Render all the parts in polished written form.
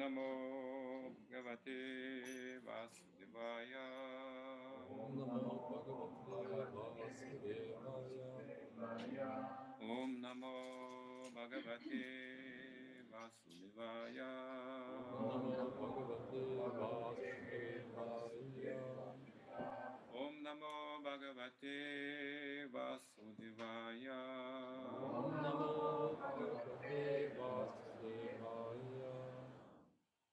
Namo Bhagavate Vasudevaya. Om Namo Bhagavate Vasudevaya. Om Namo Bhagavate Vasudevaya. Om Namo Bhagavate Vasudevaya. Om Namo Bhagavate Vasudevaya. Om Namo Bhagavate Vasudevaya.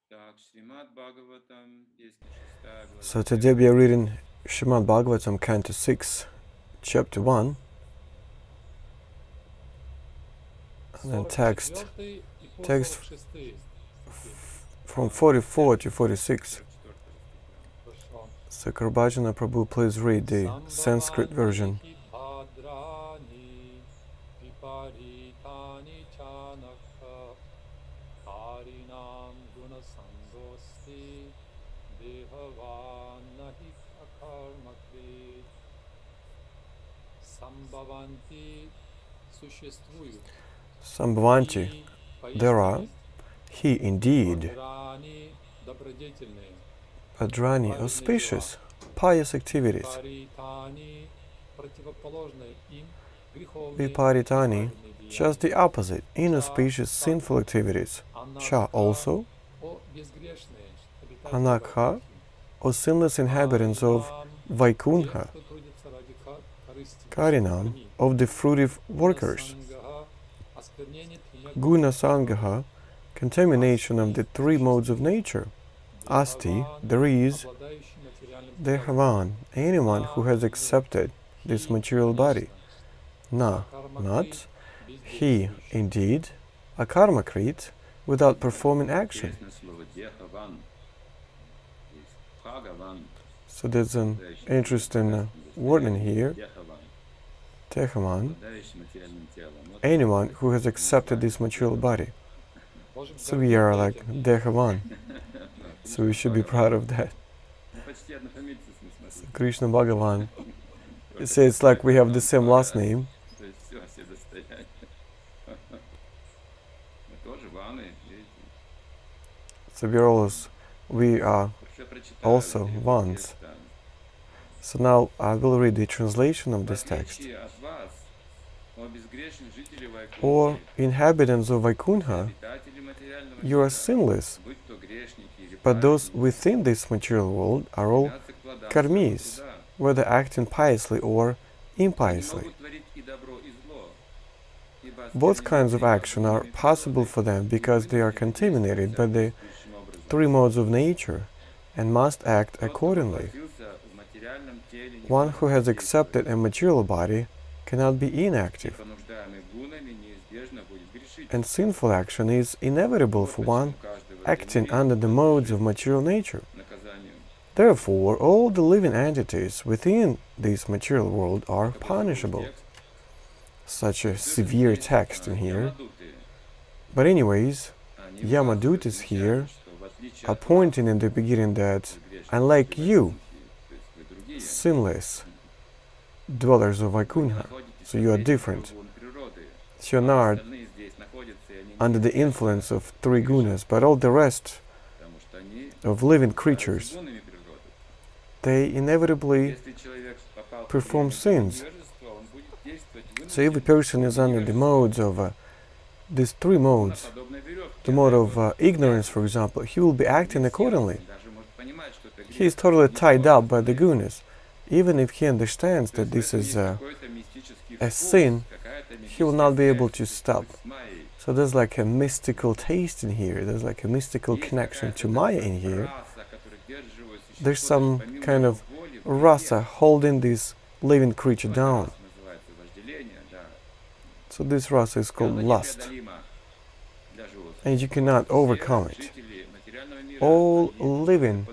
Так, Srimad Bhagavatam, песня 6, глава So today we are reading Srimad Bhagavatam, Canto 6, Chapter 1, and then text from 44 to 46. So Chaitanya Prabhu, please read the Sanskrit version. Sambhavanti, there are, he indeed, Bhadrani, auspicious, pious activities, Viparitani, just the opposite, inauspicious, sinful activities, Cha also, Anakha, or sinless inhabitants of Vaikuṇṭha, Karinam, of the fruitive workers, Guna Sangaha, contamination of the three modes of nature, Asti, there is, Dehavan, anyone who has accepted this material body, Na, not, he, indeed, a karmakrit, without performing action. So there's an interesting word in here, Dehavan, anyone who has accepted this material body. So we are like Dehavan. So we should be proud of that. So Krishna Bhagavan, it says it's like we have the same last name. So we are also ones. So now I will read the translation of this text. Or inhabitants of Vaikuṇṭha, you are sinless, but those within this material world are all karmīs, whether acting piously or impiously. Both kinds of action are possible for them because they are contaminated by the three modes of nature and must act accordingly. One who has accepted a material body cannot be inactive, and sinful action is inevitable for one acting under the modes of material nature. Therefore, all the living entities within this material world are punishable. Such a severe text in here. But anyways, Yamadutas here are pointing in the beginning that, unlike you, sinless, dwellers of Vaikuṇṭha, so you are different. So you're not under the influence of three gunas, but all the rest of living creatures, they inevitably perform sins. So if a person is under the modes of these three modes, the mode of ignorance, for example, he will be acting accordingly. He is totally tied up by the gunas. Even if he understands that this is a sin, he will not be able to stop. So there's like a mystical taste in here, there's like a mystical connection to Maya in here. There's some kind of rasa holding this living creature down. So this rasa is called lust, and you cannot overcome it. All living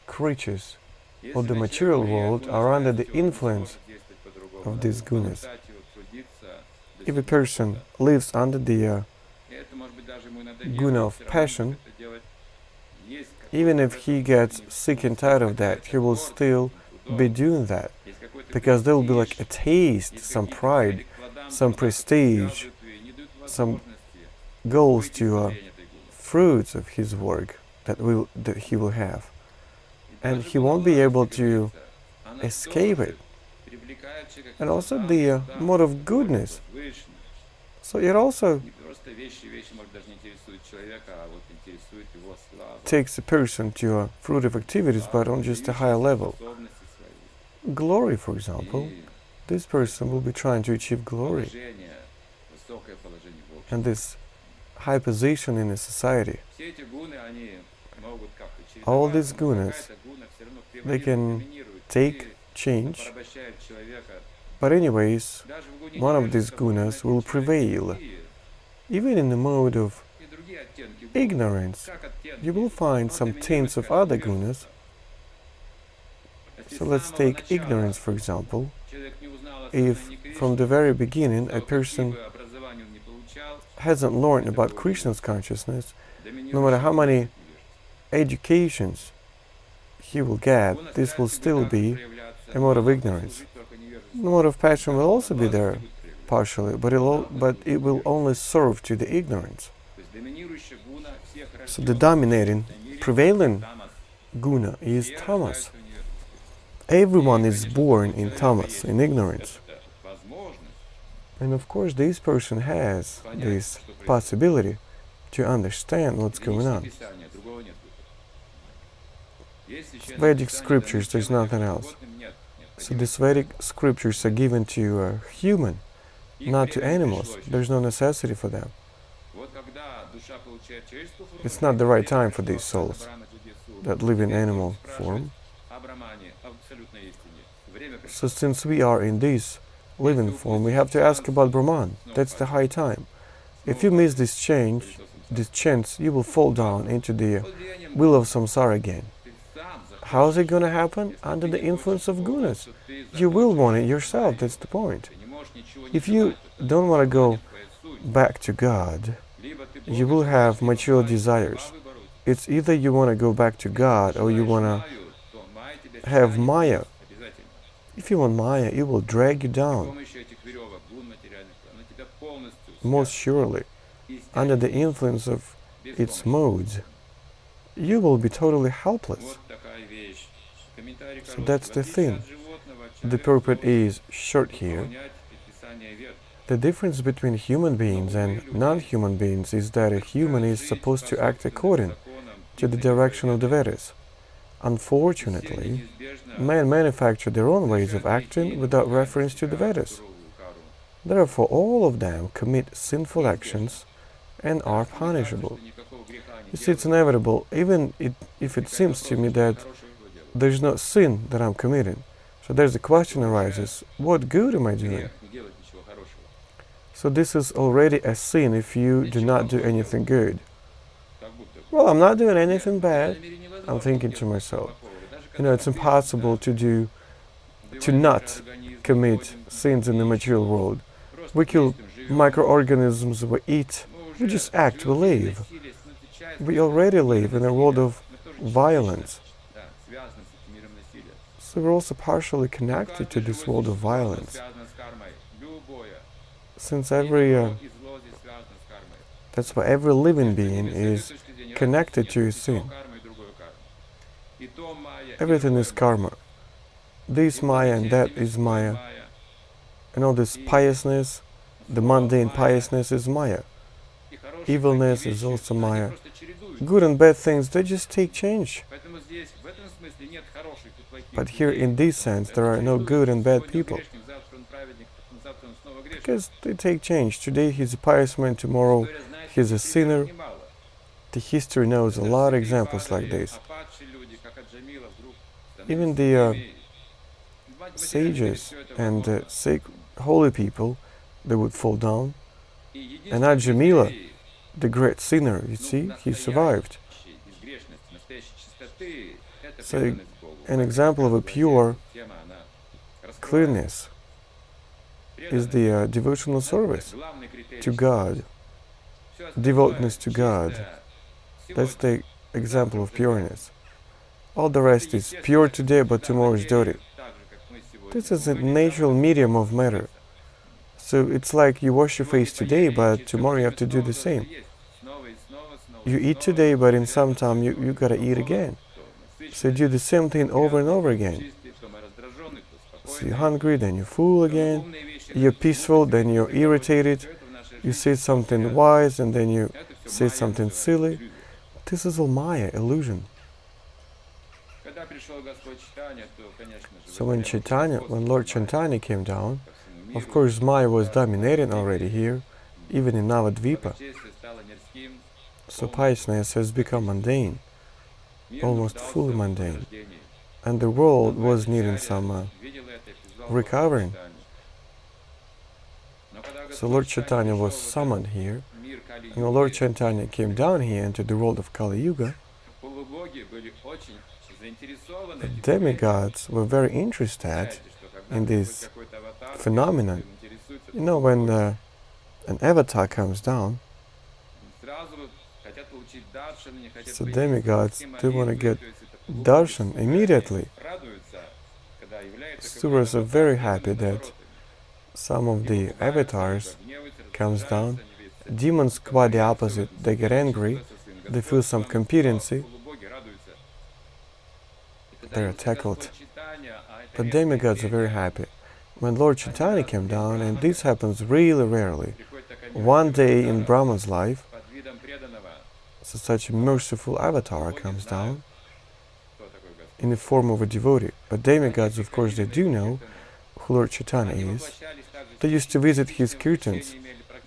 creatures of the material world are under the influence of these gunas. If a person lives under the guna of passion, even if he gets sick and tired of that, he will still be doing that, because there will be like a taste, some pride, some prestige, some goals to fruits of his work that he will have. And he won't be able to escape it. And also the mode of goodness. So it also takes a person to a fruitive activities, but on just a higher level. Glory, for example. This person will be trying to achieve glory. And this high position in a society. All these gunas, they can take change, but anyways, one of these gunas will prevail. Even in the mode of ignorance, you will find some tints of other gunas. So let's take ignorance, for example. If from the very beginning a person hasn't learned about Krishna's consciousness, no matter how many educations he will get, this will still be a mode of ignorance. The mode of passion will also be there, partially, but it will only serve to the ignorance. So the dominating, prevailing guna is tamas. Everyone is born in tamas, in ignorance. And of course, this person has this possibility to understand what's going on. Vedic scriptures, there's nothing else. So these Vedic scriptures are given to human, not to animals. There's no necessity for them. It's not the right time for these souls that live in animal form. So since we are in this living form, we have to ask about Brahman. That's the high time. If you miss this chance, you will fall down into the wheel of samsara again. How is it going to happen? Under the influence of gunas. You will want it yourself, that's the point. If you don't want to go back to God, you will have mature desires. It's either you want to go back to God or you want to have Maya. If you want Maya, it will drag you down. Most surely, under the influence of its modes, you will be totally helpless. So that's the thing. The purport is short here. The difference between human beings and non-human beings is that a human is supposed to act according to the direction of the Vedas. Unfortunately, men manufacture their own ways of acting without reference to the Vedas. Therefore, all of them commit sinful actions and are punishable. You see, it's inevitable, even if it seems to me that there's no sin that I'm committing. So there's a question arises, what good am I doing? So this is already a sin if you do not do anything good. Well, I'm not doing anything bad. I'm thinking to myself, it's impossible to not commit sins in the material world. We kill microorganisms, we eat, we just act, we live. We already live in a world of violence. So we're also partially connected to this world of violence. Since that's why every living being is connected to a sin. Everything is karma. This Maya and that is Maya. And all this piousness, the mundane piousness is Maya. Evilness is also Maya. Good and bad things, they just take change. But here in this sense, there are no good and bad people. Because they take change. Today he's a pious man, tomorrow he's a sinner. The history knows a lot of examples like this. Even the sages and holy people, they would fall down. And Ajamila, the great sinner, you see, he survived. So an example of a pure clearness is the devotional service to God, devoteness to God. That's the example of pureness. All the rest is pure today, but tomorrow is dirty. This is a natural medium of matter. So it's like you wash your face today, but tomorrow you have to do the same. you eat today, but in some time you gotta eat again. So you do the same thing over and over again. So you're hungry, then you're full again. You're peaceful, then you're irritated. You say something wise, and then you say something silly. This is all Maya, illusion. So when Lord Chaitanya came down, of course Maya was dominating already here, even in Navadvipa. So piousness has become mundane, almost fully mundane. And the world was needing some recovering. So Lord Chaitanya was summoned here. And when Lord Chaitanya came down here into the world of Kali Yuga, the demigods were very interested in this phenomenon. You know, when an avatar comes down, so demigods, they want to get darshan immediately. Suvras are very happy that some of the avatars comes down. Demons quite the opposite. They get angry, they feel some competency, they're tackled. But demigods are very happy. When Lord Chaitanya came down, and this happens really rarely, one day in Brahman's life, so such a merciful avatar comes down in the form of a devotee. But demigods, of course, they do know who Lord Chaitanya is. They used to visit his kirtans.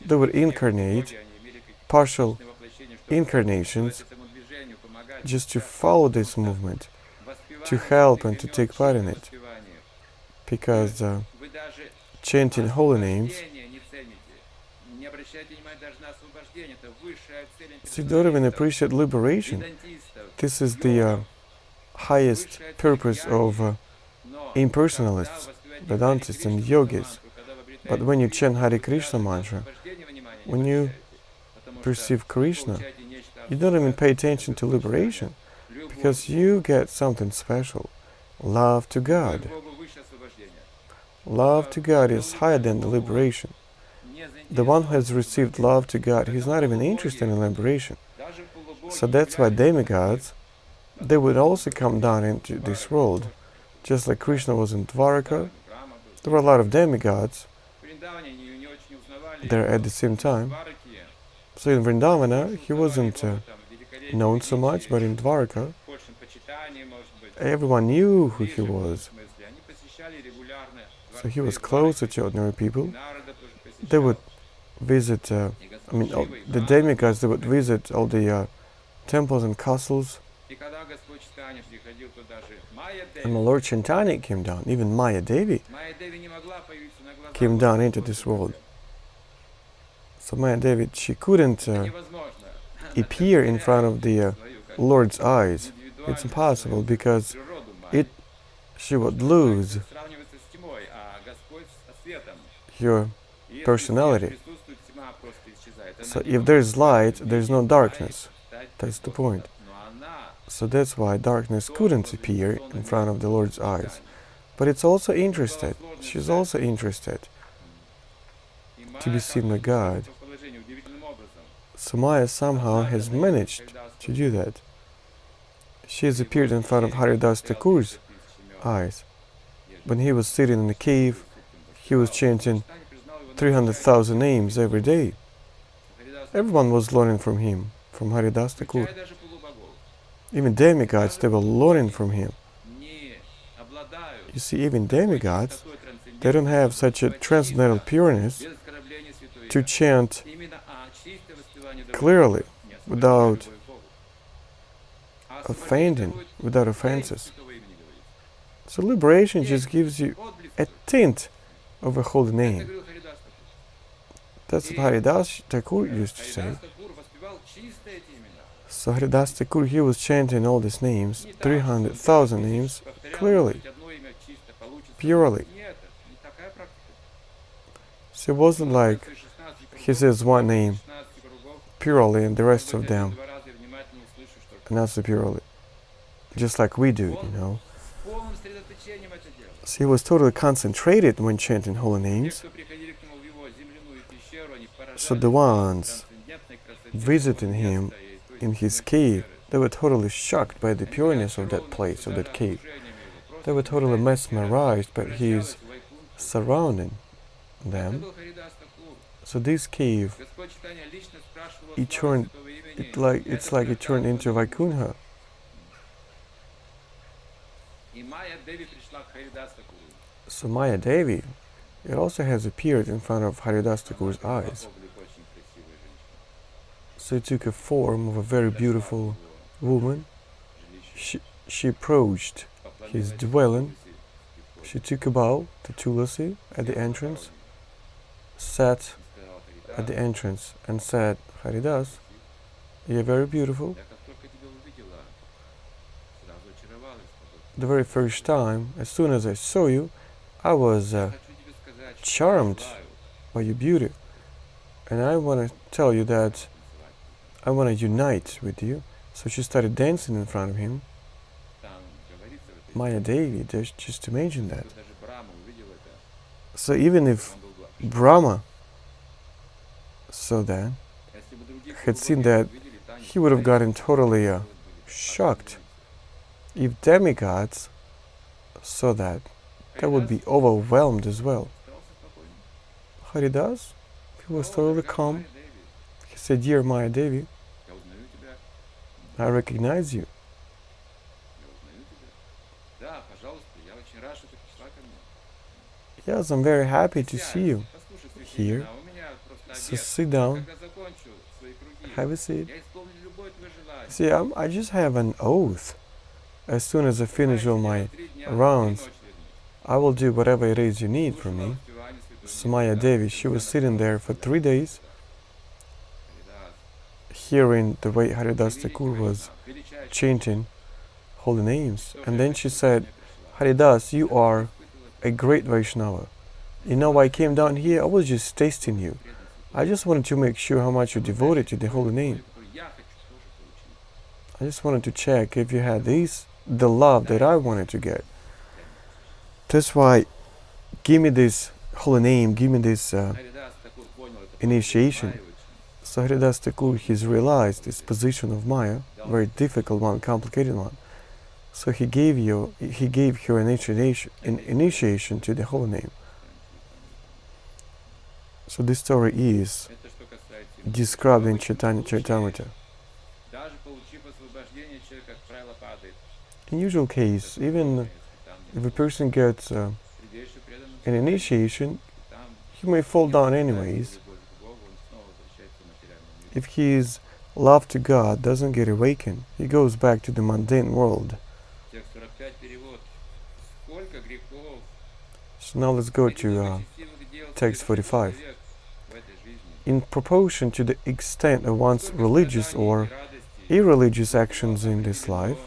They would incarnate, partial incarnations, just to follow this movement, to help and to take part in it. Because chanting holy names, so you don't even appreciate liberation. This is the highest purpose of impersonalists, Vedantists and yogis. But when you chant Hare Krishna mantra, when you perceive Krishna, you don't even pay attention to liberation, because you get something special. Love to God. Love to God is higher than the liberation. The one who has received love to God, he's not even interested in liberation. So that's why demigods, they would also come down into this world. Just like Krishna was in Dwaraka, there were a lot of demigods there at the same time. So in Vrindavana, he wasn't known so much, but in Dwaraka, everyone knew who he was. So he was closer to ordinary people. They would visit, the demigods, they would visit all the temples and castles. And when Lord Chaitanya came down, even Maya Devi came down into this world. So Maya Devi, she couldn't appear in front of the Lord's eyes. It's impossible, because she would lose her personality. So if there's light, there's no darkness. That's the point. So that's why darkness couldn't appear in front of the Lord's eyes. But it's also interested. She's also interested to be seen by God. So Maya somehow has managed to do that. She has appeared in front of Haridas Thakur's eyes. When he was sitting in the cave, he was chanting 300,000 names every day. Everyone was learning from him, from Haridas Thakur. Even demigods, they were learning from him. You see, even demigods, they don't have such a transcendental pureness to chant clearly, without offending, without offenses. So liberation just gives you a tint of a holy name. That's what Haridas Thakur used to say. So Haridas Thakur, he was chanting all these names, 300,000 names, clearly, purely. So it wasn't like he says one name purely and the rest of them not so purely, just like we do, you know. So he was totally concentrated when chanting holy names. So the ones visiting him in his cave, they were totally shocked by the pureness of that place, of that cave. They were totally mesmerized by his surrounding them. So this cave, it's like it turned into Vaikuṇṭha. So Maya Devi, it also has appeared in front of Haridas Thakur's eyes. So it took a form of a very beautiful woman. She approached his dwelling. She took a bow to Tulasi at the entrance, sat at the entrance and said, Haridas, you're very beautiful. The very first time, as soon as I saw you, I was charmed by your beauty. And I want to tell you that I want to unite with you. So she started dancing in front of him. Maya Devi, just imagine that. So even if Brahma saw that, had seen that, he would have gotten totally shocked. If demigods saw that, they would be overwhelmed as well. Haridas, he was totally calm. He said, Dear Maya Devi, I recognize you. Yes, I'm very happy to see you here. So sit down, have a seat. See, I just have an oath. As soon as I finish all my rounds, I will do whatever it is you need from me. So Maya Devi, she was sitting there for 3 days, hearing the way Haridas Thakur was chanting holy names. And then she said, Haridas, you are a great Vaishnava. You know, I came down here, I was just tasting you. I just wanted to make sure how much you devoted to the holy name. I just wanted to check if you had the love that I wanted to get. That's why, give me this holy name, give me this initiation. So Haridas Thakur, he's realized this position of Maya, very difficult one, complicated one. So he gave her an initiation to the holy name. So this story is described in Chaitanya Charitamrita. In usual case, even if a person gets an initiation, he may fall down anyways. If his love to God doesn't get awakened, he goes back to the mundane world. So now let's go to text 45. In proportion to the extent of one's religious or irreligious actions in this life,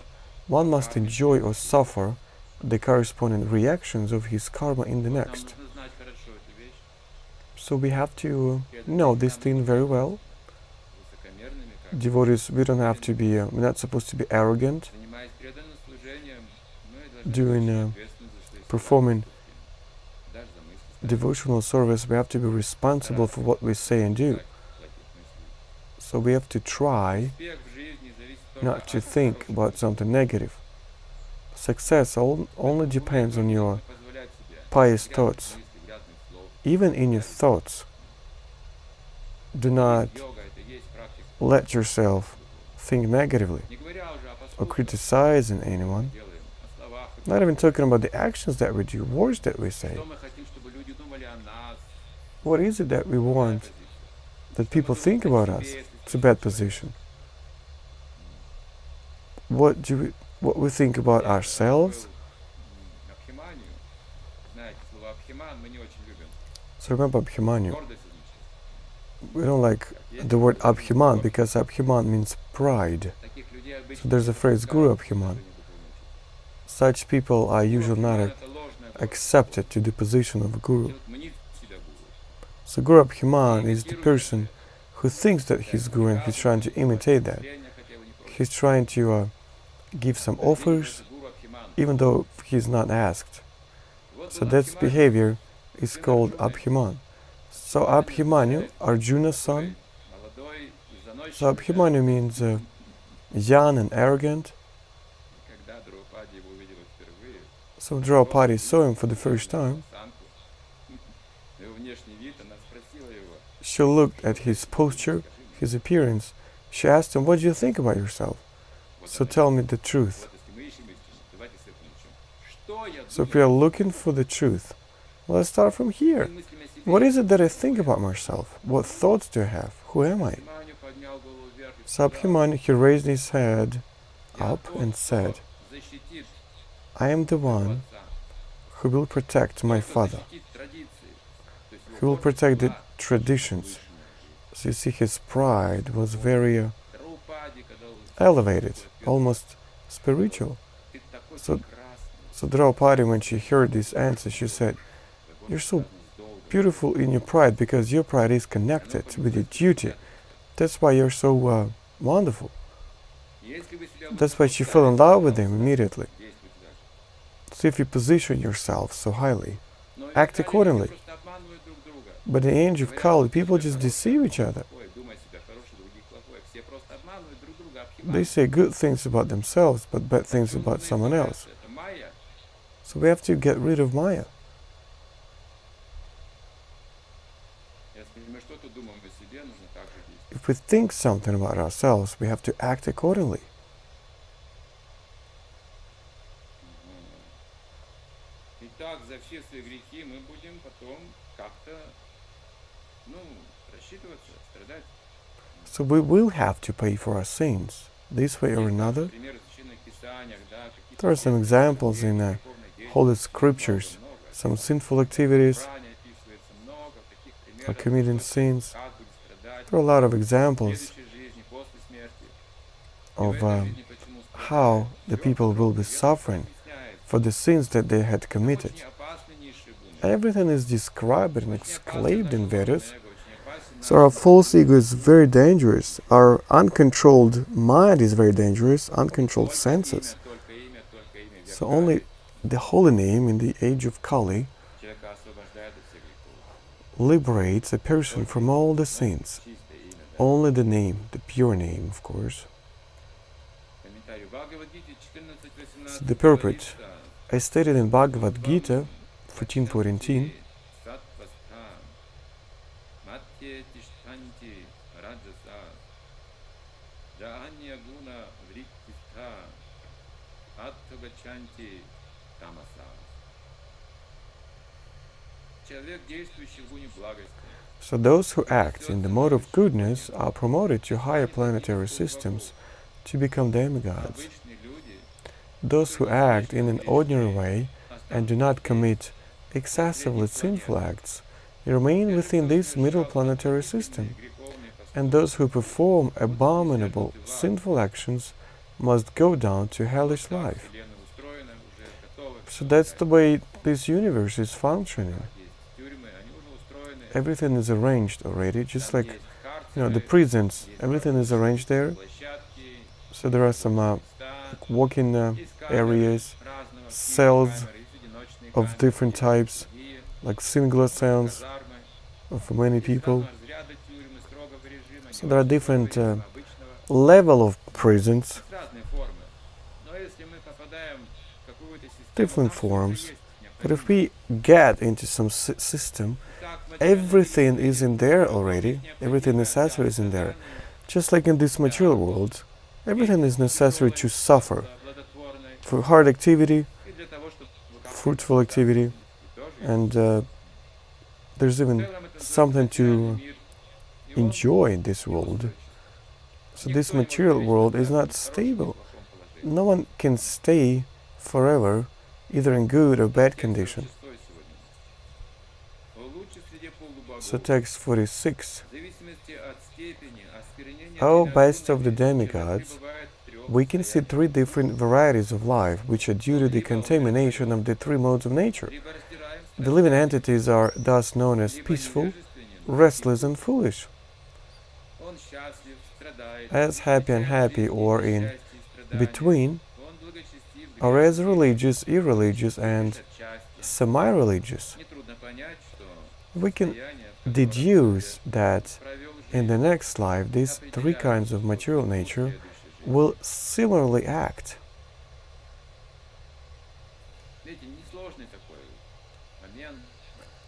one must enjoy or suffer the corresponding reactions of his karma in the next. So we have to know this thing very well. Devotees, we don't have to be, we're not supposed to be arrogant doing, performing devotional service. We have to be responsible for what we say and do. So we have to try not to think about something negative. Success only depends on your pious thoughts. Even in your thoughts, do not let yourself think negatively or criticizing anyone. Not even talking about the actions that we do, words that we say. What is it that we want that people think about us? It's a bad position. What we think about ourselves? So remember Abhimanyu. We don't like the word Abhiman because Abhiman means pride. So there's a phrase Guru Abhiman. Such people are usually not accepted to the position of a guru. So Guru Abhiman is the person who thinks that he's guru and he's trying to imitate that. He's trying to give some offers even though he's not asked. So that behavior is called Abhiman. So Abhimanyu, Arjuna's son. So Abhimanyu means young and arrogant. Когда Драупади его увидела впервые, So Draupadi saw him for the first time. осанку, его внешний вид, она спросила его, She looked at his posture, his appearance. She asked him, "What do you think about yourself? So tell me the truth." вот если мы ищем истину, давайте с этого начнем. Что я So if we are looking for the truth, let's start from here. мыслями о себе? What is it that I think about myself? What thoughts do I have? Who am I? Абхиманью поднял голову вверх и So сказал, Abhimanyu, he raised his head «Я up тот, and кто said, защитит "I am the моего one отца, who will protect my тот, кто father. защитит традиции». То есть его He will гордость protect the была traditions." выше. So you see, his pride was very Драупади, когда услышала elevated, такой ответ, almost spiritual. «Ты такой So- прекрасный, So Draupadi, when she heard this answer, she said, как он "You're so связан с долгом». beautiful in your pride because your pride is connected with your duty. That's why you're so wonderful." Если вы себя That's why she высоко fell in love with ставите, him immediately. действуйте дальше. So if you position yourself so highly, Но act веками accordingly. люди просто обманывают друг друга. But in the age of Говорят, Kali, что people себя just хороший, deceive each other. плохой, думая себя хороший, других плохой. Все просто обманывают друг друга, They обхиманят. say good things about themselves, but bad things about someone else. Это майя. So we have to get rid of Maya. Если мы что-то думаем о себе, нужно так же действовать. If we think something about ourselves, we have to act accordingly. Итак, за все свои грехи мы будем потом как-то, рассчитываться, страдать. So we will have to pay for our sins, this way or Есть, another. например, в священных писаниях, да, какие-то There are some examples in греховные Holy деятельности, Scriptures, много. some sinful activities Брани описывается много, таких for примеров, committing как sins. будет страдать There are a lot of в examples следующей жизни, после смерти. И в of этой жизни почему how страдает. the Всё people will be подробно, suffering объясняется. for the sins that they had committed. Очень опасный низший гун. Everything is described and Очень exclaimed опасен in наш Vedas. ложный эго, очень опасен So our наш false ego is very dangerous. Our uncontrolled mind is very dangerous, uncontrolled только senses. имя, только имя. В So век only Кали the holy name in the age of Kali человека освобождает от всех грехов. liberates a person from all the sins. Чистое имя, да. Only the name, the pure name, of course. Комментарий. В Бхагавад-гите 14:18 So the purport, говорится, as stated in Bhagavad Gita 14.14, Саттвастхам, Матте Тиштханти, Раджаса, Джаанья Гуна Вриттистха, Аттагачанти, Тамаса. Человек, действующий в гуне благости, so those who act in the mode of goodness are promoted to higher planetary systems to become demigods. обычные люди, Those who act in an ordinary way and do not commit excessively sinful acts remain within this middle planetary system, and those who perform abominable sinful actions must go down to hellish life. Вселенная устроена, уже готовы. So that's the way this universe is functioning. Есть тюрьмы, они уже устроены. Everything is arranged already, just Там like, есть the карцеры, prisons. есть Everything is arranged there. площадки, So there are some места, walking есть камеры areas разного, cells камеры, есть одиночные of камеры, different есть types, другие, like single cells казармы, for many есть people. разного разряда тюрьмы, строгого режима, So there are необычного different режима, обычного. level of prisons, Есть разные формы. Но если мы попадаем в какую-то систему, different там всё уже forms. есть But if необходимое. we get into some system, Так, в материальном everything мире is in there есть already, необходимое everything для necessary is in there. страдания, Just like in this material world, everything is necessary to suffer плодотворной, for hard activity, и для того, чтобы fruitful activity, and there's even something to enjoy in this world. So this material world is not stable. No one can stay forever, either in good or bad condition. So text 46. O best of the demigods, we can see three different varieties of life which are due to the contamination of the three modes of nature. The living entities are thus known as peaceful, restless, and foolish. As happy and happy, or in between, or as religious, irreligious, and semireligious. We can deduce that in the next life these three kinds of material nature will similarly act. Видите, несложный такой момент.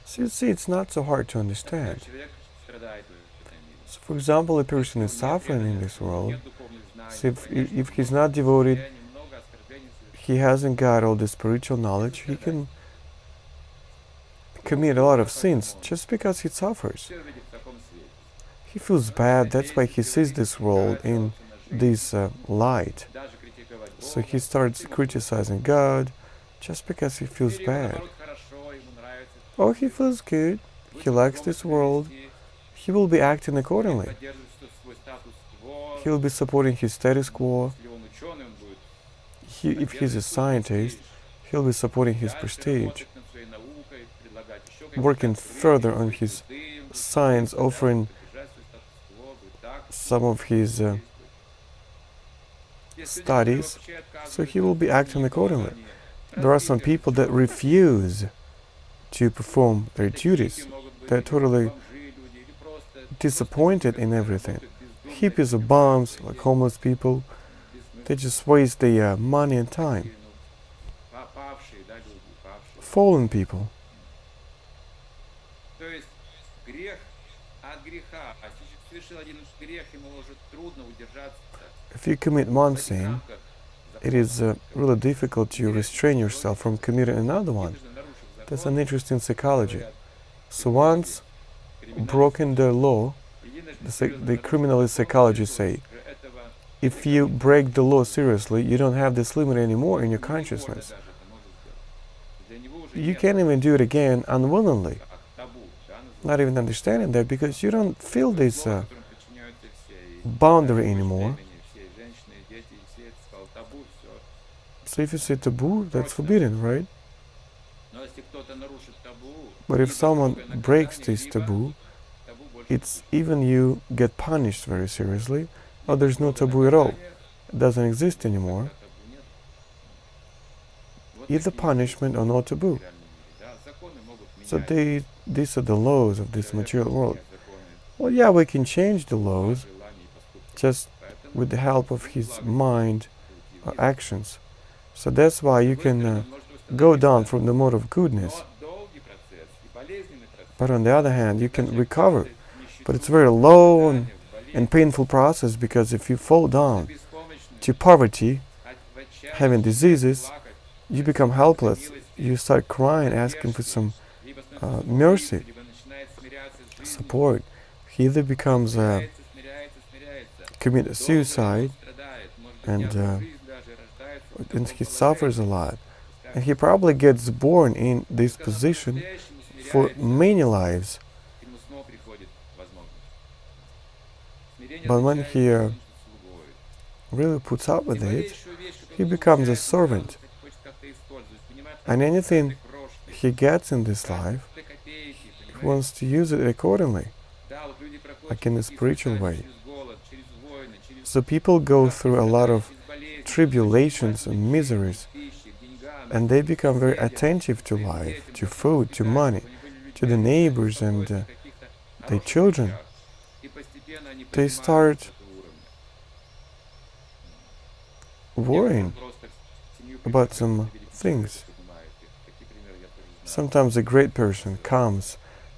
So you see, it's not so hard to Например, understand. человек страдает в этом мире. So, for example, a person is Нет suffering in this преданности, world. нет духовных знаний, So if he's много not devoted, оскорблений, много оскорблений совершает. he hasn't got all the spiritual knowledge, he can commit a lot of sins just because he suffers. Все видит в таком свете. He feels bad, that's why he sees this world in this light. Даже критиковать So Бога. he starts criticizing God just because he feels Или ему, bad. наоборот, хорошо, ему нравится. Oh, he feels good, he likes this world, he will be acting accordingly. Поддерживает свой статус-кво. He will be supporting his status quo. Если он ученый, он будет If he's a scientist, he'll be supporting his prestige, работать над своей наукой, предлагать еще какие-то working открытия, further on быть his крутым, быть science, offering поддержать свой статус-кво, быть так, some of his действовать. Есть люди, которые studies, вообще so he отказываются will от be acting никакого accordingly. желания. There are some people that refuse to perform their duties. They're totally disappointed in everything. Hippies or bums, like homeless people, they just waste their money and time. Fallen people. То есть грех от греха. А если человек совершил один грех, ему уже трудно удержаться If you commit one в этих sin, рамках it is really difficult to restrain yourself from committing another one. единожды нарушив That's закон, an interesting psychology. говорят, So once криминал, broken the law, единожды the серьезно criminalist нарушив psychology закон, say, уже этого if you break the law seriously, you don't have this limit anymore in your невозможно consciousness. даже это может сделать. Для него уже You нет can't even do it again unwillingly, как табу, да, not even understanding that, because you don't feel называется. this Слово, которым подчиняются все, и boundary даже anymore. племени, все женщины, дети, все это сказал табу, все. So if you say taboo, that's forbidden, right? Но если кто-то нарушит табу, But if либо someone строгое breaks наказание, this либо taboo, табу больше it's не even you get punished very seriously, будет. or there's no Строгое taboo at all. наказание, It doesn't exist anymore. тогда табу нет. Вот Either такие punishment or no taboo. материальные миры, да. Законы могут So менять. these are the laws of this Человек material может world. менять законы Well, yeah, we can change the по laws желанию и поступкам. just Поэтому with the help of his благо mind уйти or вниз. actions. So that's why you С другой can стороны, может go восстановиться, down from the mode of но goodness. долгий процесс и болезненный процесс. But on the other hand, you can Когда человек recover. падает в нищету, But it's a very low and страдания, в болезнь, painful process, because if you fall в down беспомощность, to poverty, в отчаянии, having diseases, плакать, you become helpless. You start crying, asking for some либо становится mercy, либо начинает смиряться с жизнью, support. He either becomes смиряется. commit Долго suicide, страдает, может быть, and, не одну жизнь даже рождается в and таком he положении. suffers a lot. And he probably gets born in this Когда position по-настоящему for смиряется, many lives. к нему снова приходит возможность. Смирение But when означает he становиться слугой. really puts up with И it, малейшую вещь, he которую becomes a получает, сразу servant. хочет как-то использовать. Понимаете, And anything каждой крошкой, he gets in this life, каждой копейки, he понимаете? wants to use it accordingly. Да, вот люди проходят like in a через такие spiritual испытания, way. через голод, через войны, через So people go through a lot of через болезни, tribulations через and miseries, к пище, к деньгам, and they become very соседям, attentive to своим life, детям, to которых food, to воспитали, money, чтобы они были to the людьми, neighbors and беспокоились о каких-то their хороших children. вещах. И постепенно они They поднимаются start до этого уровня. worrying Некоторым просто семью about приходят, some великие things. человек поднимает их. Такие примеры я тоже знаю. Sometimes a great person comes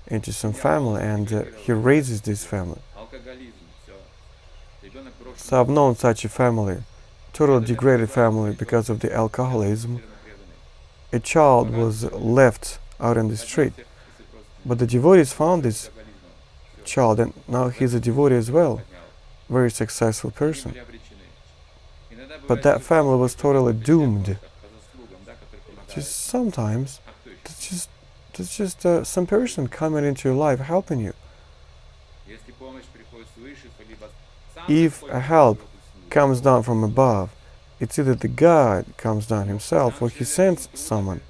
into some family and he raises this family. Алкоголизм, все. Ребенок брошен So I've known such a family, totally degraded family because of the alcoholism. A child was left out in the street, but the devotees found this child, and now he's a devotee as well, very successful person. But that family was totally doomed. Just sometimes, there's just some person coming into your life helping you. If a help comes down from above, it's either the God comes down himself or he sends someone.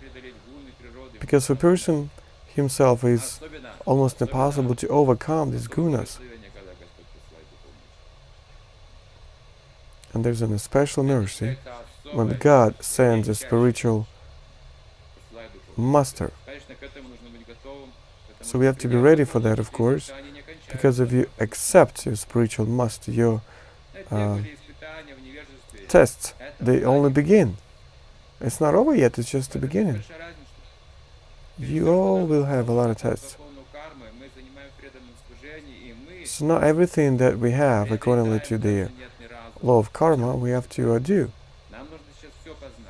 Because for a person himself is almost impossible to overcome these gunas. And there's an special mercy when God sends a spiritual master. So we have to be ready for that, of course, because if you accept your spiritual master, your tests, they only begin. It's not over yet, it's just the beginning. You all will have a lot of tests. So not everything that we have, accordingly to the law of karma, we have to do.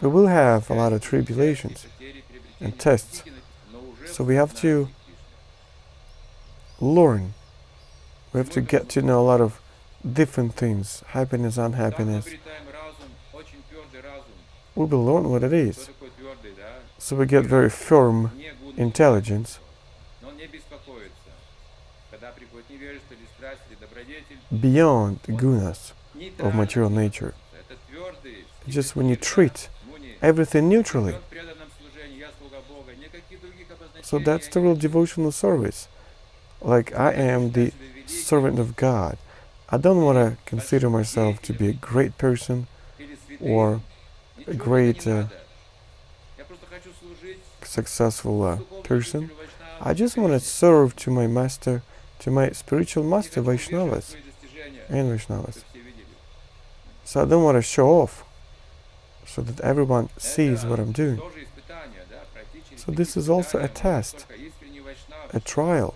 We will have a lot of tribulations and tests. So we have to learn. We have to get to know a lot of different things, happiness, unhappiness. We will learn what it is. So we get very firm intelligence beyond the gunas of material nature. Just when you treat everything neutrally. So that's the real devotional service. Like, I am the servant of God. I don't want to consider myself to be a great person or a great successful person. I just want to serve to my master, to my spiritual master, Vaishnavas and Vaishnavas. So I don't want to show off so that everyone sees what I'm doing. So this is also a test, a trial.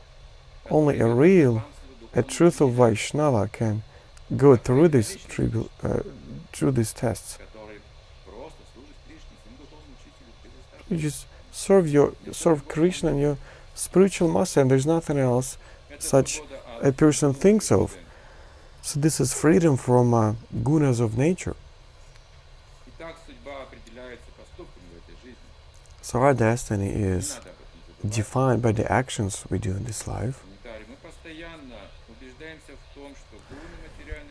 Only a truthful Vaishnava can go through these tests. You just serve Krishna and your spiritual master, and there's nothing else such a person thinks of. So this is freedom from gunas of nature. So our destiny is defined by the actions we do in this life.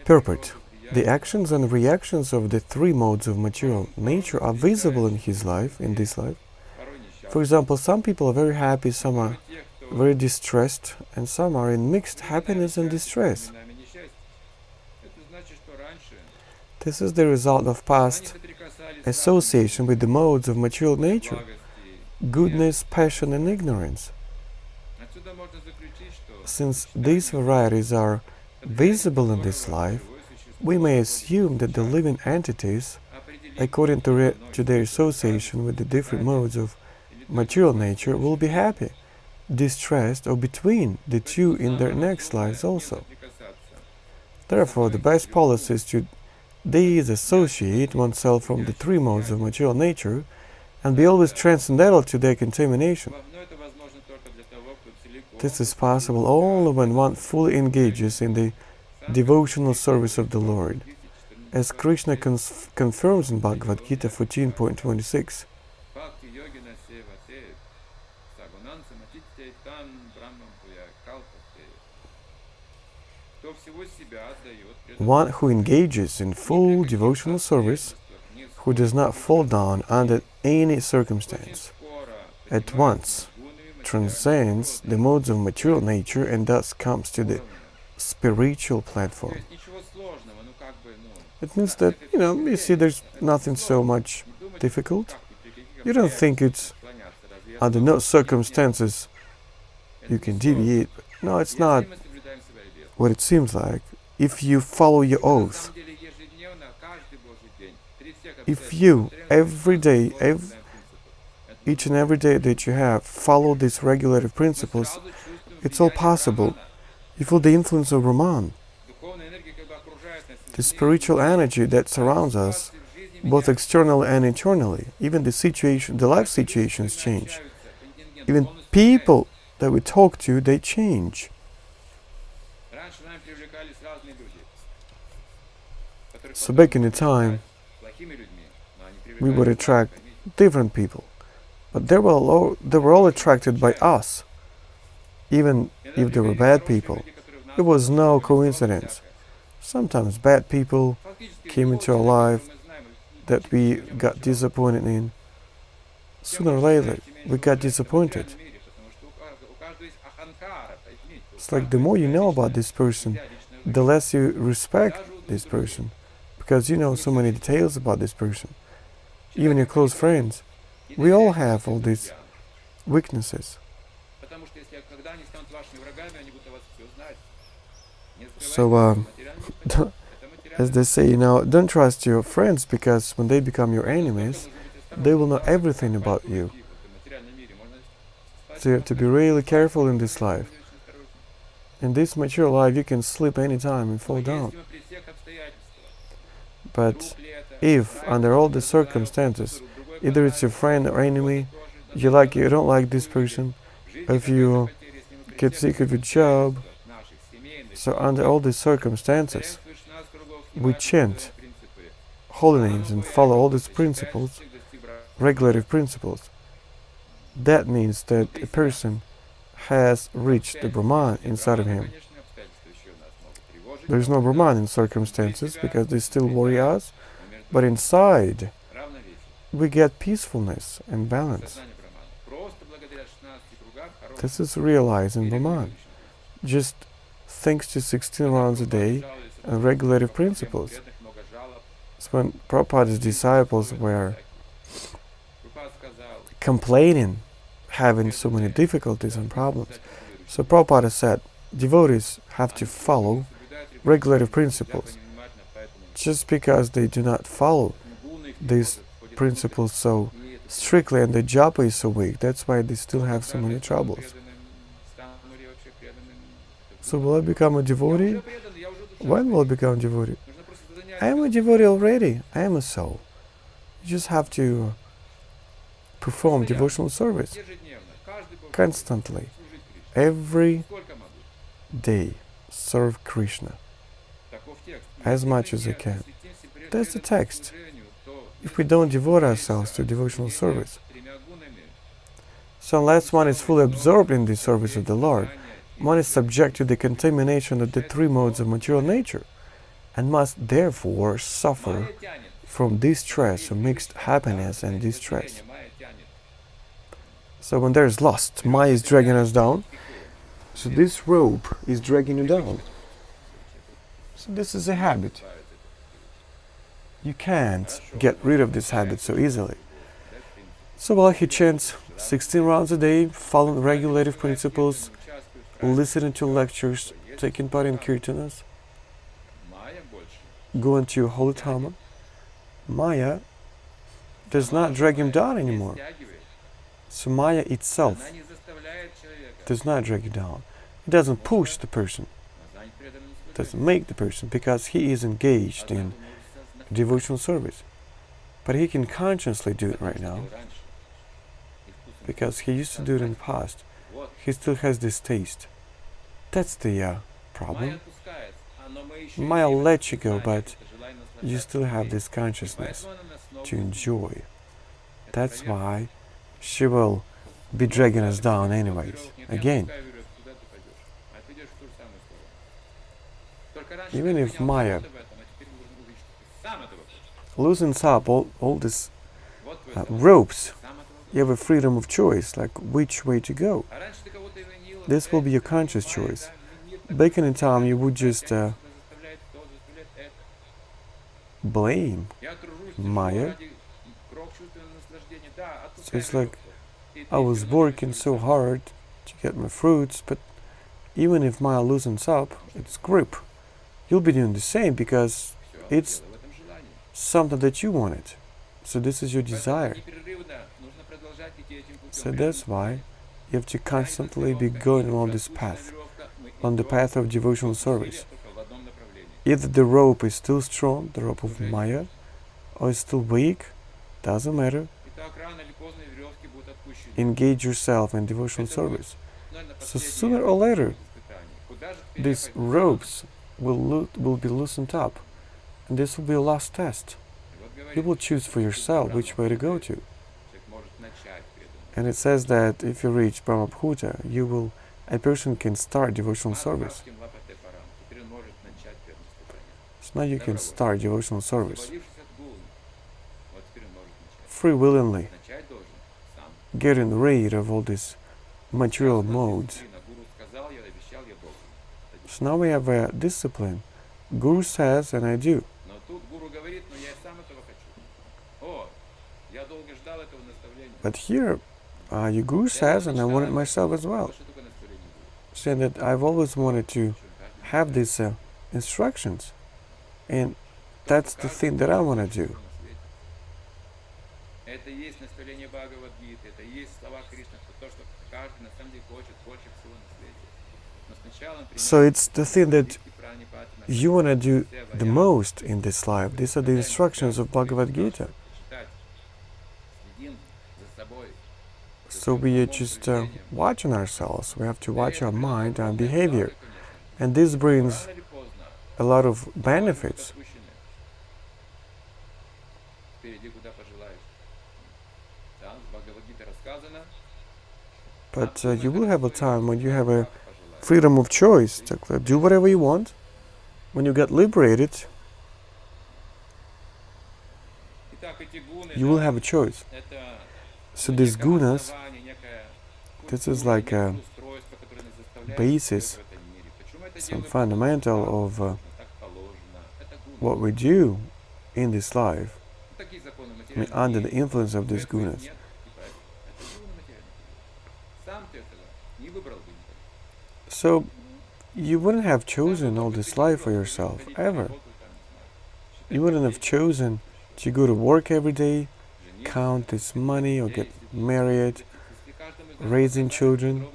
Purport. The actions and reactions of the three modes of material nature are visible in his life, in this life. For example, some people are very happy, some are very distressed, and some are in mixed happiness and distress. This is the result of past association with the modes of material nature, goodness, passion, and ignorance. Since these varieties are visible in this life, we may assume that the living entities, according to their association with the different modes of material nature, will be happy, distressed, or between the two in their next lives also. Therefore, the best policy is to disassociate oneself from the three modes of material nature and be always transcendental to their contamination. This is possible only when one fully engages in the devotional service of the Lord, as Krishna confirms in Bhagavad-gita 14.26. One who engages in full devotional service, who does not fall down under any circumstance, at once transcends the modes of material nature and thus comes to the spiritual platform. It means that, you see, there's nothing so much difficult. You don't think it's under no circumstances you can deviate. No, it's not what it seems like. If you follow your oath, if you each and every day that you have, follow these regulative principles, it's all possible. You feel the influence of Brahman, the spiritual energy that surrounds us, both externally and internally. Even the life situations change. Even people that we talk to, they change. So back in the time, we would attract different people, but they were all attracted by us, even if they were bad people. It was no coincidence. Sometimes bad people came into our life that we got disappointed in. Sooner or later, we got disappointed. It's like the more you know about this person, the less you respect this person, because you know so many details about this person. Even your close friends, we all have all these weaknesses. So As they say, don't trust your friends, because when they become your enemies, they will know everything about you. So you have to be really careful in this life. In this mature life, you can slip anytime and fall down. But if, under all the circumstances, either it's your friend or enemy, you don't like this person, if you get sick of your job, so under all these circumstances, we chant holy names and follow all these principles, regulative principles. That means that a person has reached the Brahman inside of him. There is no Brahman in circumstances because they still worry us, but inside we get peacefulness and balance. This is realized in Brahman, just thanks to 16 rounds a day and regulative principles. So when Prabhupada's disciples were complaining, having so many difficulties and problems, so Prabhupada said, devotees have to follow regulative principles. Just because they do not follow these principles so strictly and the japa is so weak, that's why they still have so many troubles. So will I become a devotee? When will I become a devotee? I am a devotee already. I am a soul. You just have to perform devotional service constantly. Every day serve Krishna as much as I can. That's the text. If we don't devote ourselves to devotional service, so unless one is fully absorbed in the service of the Lord, one is subject to the contamination of the three modes of material nature, and must therefore suffer from distress, or mixed happiness and distress. So when there is lust, Maya is dragging us down. So this rope is dragging you down. So this is a habit. You can't get rid of this habit so easily. So while he chants 16 rounds a day, following regulative principles, listening to lectures, taking part in kirtanas, going to holy Dhamma, Maya does not drag him down anymore. So Maya itself does not drag you down. It doesn't push the person. It doesn't make the person, because he is engaged in devotional service. But he can consciously do it right now, because he used to do it in the past. He still has this taste. That's the problem. Maya will let you go, but you still have this consciousness to enjoy. That's why she will be dragging us down anyways. Again, even if Maya loosens up all these ropes, you have a freedom of choice, like which way to go. This will be your conscious choice. Back in time, you would just blame Maya. So it's like, I was working so hard to get my fruits, but even if Maya loosens up its grip, you'll be doing the same because it's something that you wanted. So this is your desire. So that's why you have to constantly be going along this path, on the path of devotional service. Either the rope is still strong, the rope of Maya, or it's still weak, doesn't matter. Engage yourself in devotional service. So sooner or later, these ropes will be loosened up, and this will be a last test. You will choose for yourself which way to go to. And it says that if you reach Brahma-bhuta, a person can start devotional service. So now you can start devotional service free willingly, getting rid of all these material modes. So now we have a discipline. Guru says, and I do. But here, your Guru says, and I want it myself as well, saying that I've always wanted to have these instructions. And that's the thing that I want to do. Это и есть наставление Бхагавад-гиты, это и есть слова Кришны, то, что каждый на самом деле хочет больше всего на свете. Но сначала So it's the thing that you want to do the most in this life. These are the instructions of Bhagavad Gita. So we are just watching ourselves. We have to watch our mind and behavior. And this brings a lot of benefits. But you will have a time when you have a freedom of choice to do whatever you want. When you get liberated, you will have a choice. So these gunas, this is like a basis, some fundamental of what we do in this life. I mean, under the influence of these gunas. So you wouldn't have chosen all this life for yourself, ever. You wouldn't have chosen to go to work every day, count this money, or get married, raising children.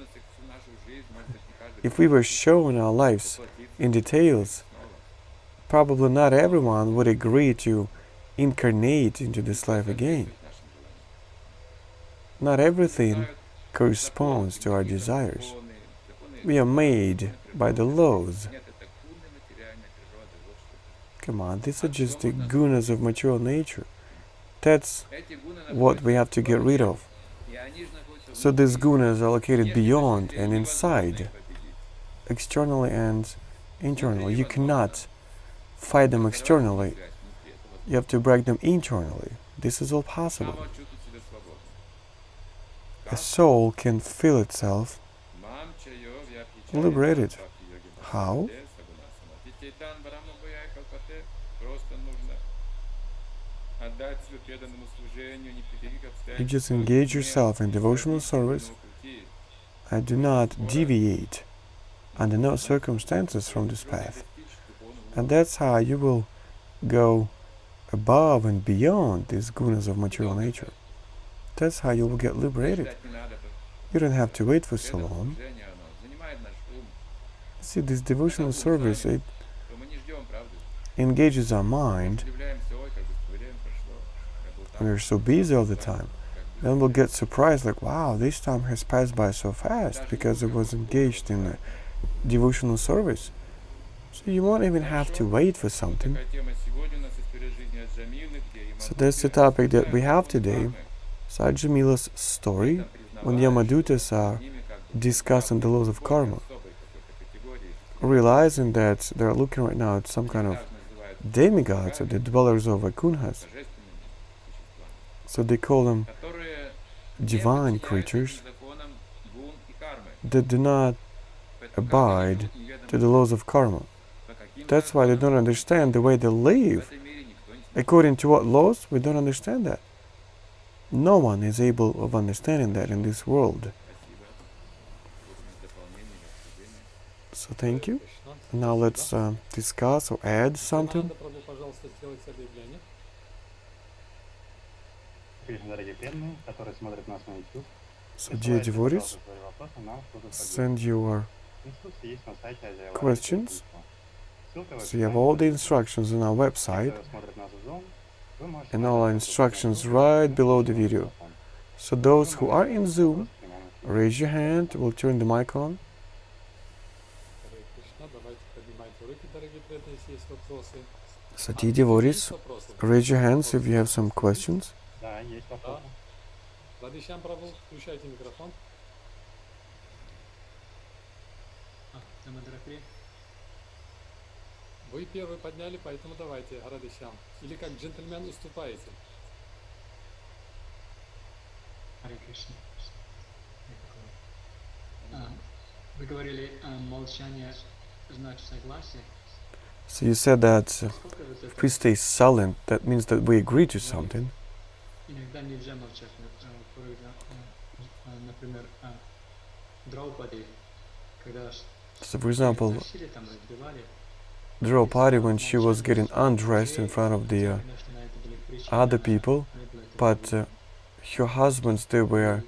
If we were showing our lives in details, probably not everyone would agree to incarnate into this life again. Not everything corresponds to our desires. We are made by the laws. Come on, these are just the gunas of material nature. That's what we have to get rid of. So these gunas are located beyond and inside, externally and internally. You cannot fight them externally. You have to break them internally. This is all possible. A soul can feel itself liberated. How? You just engage yourself in devotional service and do not deviate under no circumstances from this path. And that's how you will go above and beyond these gunas of material nature. That's how you will get liberated. You don't have to wait for so long. See, this devotional service, it engages our mind. We're so busy all the time. Then we'll get surprised, like, wow, this time has passed by so fast because it was engaged in a devotional service. So you won't even have to wait for something. So that's the topic that we have today. Sajamila's story when Yamadutas are discussing the laws of karma. Realizing that they're looking right now at some kind of demigods, or the dwellers of Vaikuṇṭhas. So they call them divine creatures that do not abide to the laws of karma. That's why they don't understand the way they live. According to what laws? We don't understand that. No one is able of understanding that in this world. So thank you. Now let's discuss or add something. So dear devotees, send your questions. So you have all the instructions on our website and all our instructions right below the video. So those who are in Zoom, raise your hand, we'll turn the mic on. So dear devotees, raise your hands if you have some questions. Radhisham prabhu, включайте микрофон. Вы первый подняли, поэтому давайте, Радхишам. Или как джентльмен уступаете. Харе Кришна. Вы говорили, молчание значит согласие. So you said that if we stay silent, that means that we agree to something. Иногда нельзя молчать, например, Драупади, когда So for example, насилие там разбивали, Draupadi when she was getting undressed in front of the other people, but her husbands, they were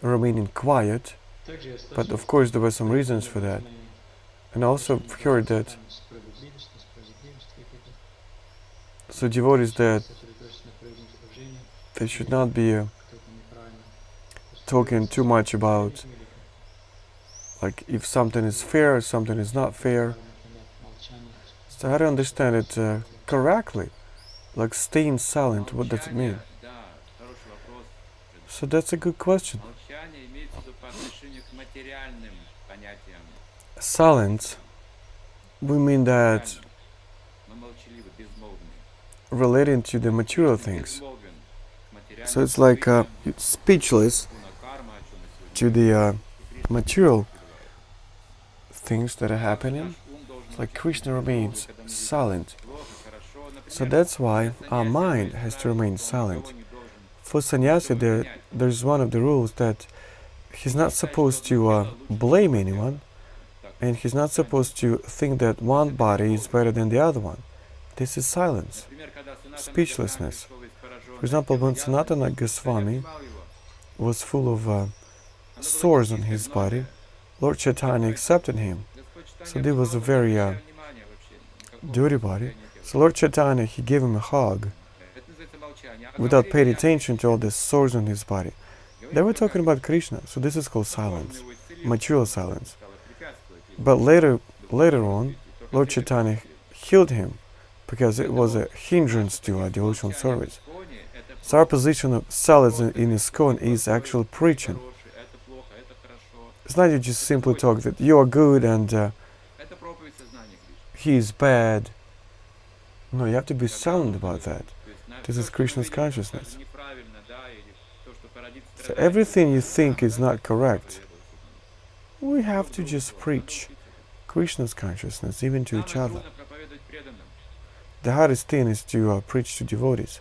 remaining quiet. But of course there were some reasons for that. And also I've heard that so devotees that they should not be talking too much about like if something is fair, something is not fair. So how to understand it correctly? Like staying silent, what does it mean? So that's a good question. Silence, we mean that relating to the material things. So it's like it's speechless to the material things that are happening. It's like Krishna remains silent. So that's why our mind has to remain silent. For sannyasi, there's one of the rules that he's not supposed to blame anyone, and he's not supposed to think that one body is better than the other one. This is silence, speechlessness. For example, when Sanatana Goswami was full of sores on his body, Lord Chaitanya accepted him. So there was a very dirty body. So Lord Chaitanya, he gave him a hug without paying attention to all the sores on his body. They were talking about Krishna, so this is called silence, material silence. But later on, Lord Chaitanya healed him because it was a hindrance to our devotional service. So our position of silence in ISKCON is actually preaching. It's not you just simply talk that you are good and he is bad. No, you have to be silent about that. This is Krishna's consciousness. So everything you think is not correct, we have to just preach Krishna's consciousness, even to each other. The hardest thing is to preach to devotees.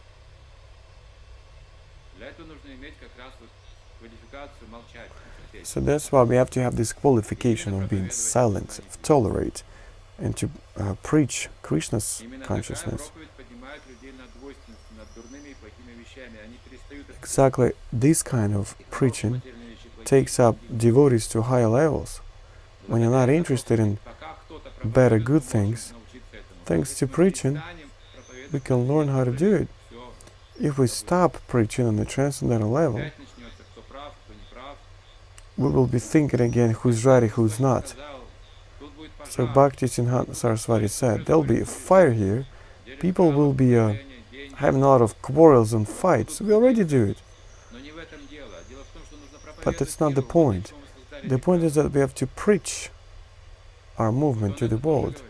So that's why we have to have this qualification of being silent, of tolerate, and to preach Krishna's consciousness. Exactly this kind of preaching takes up devotees to higher levels. When you're not interested in better good things, thanks to preaching, we can learn how to do it. If we stop preaching on the transcendental level, we will be thinking again who's right and who's not. So Bhakti Siddhanta Saraswati said, there'll be a fire here, people will be having a lot of quarrels and fights. We already do it. But that's not the point. The point is that we have to preach our movement to the world.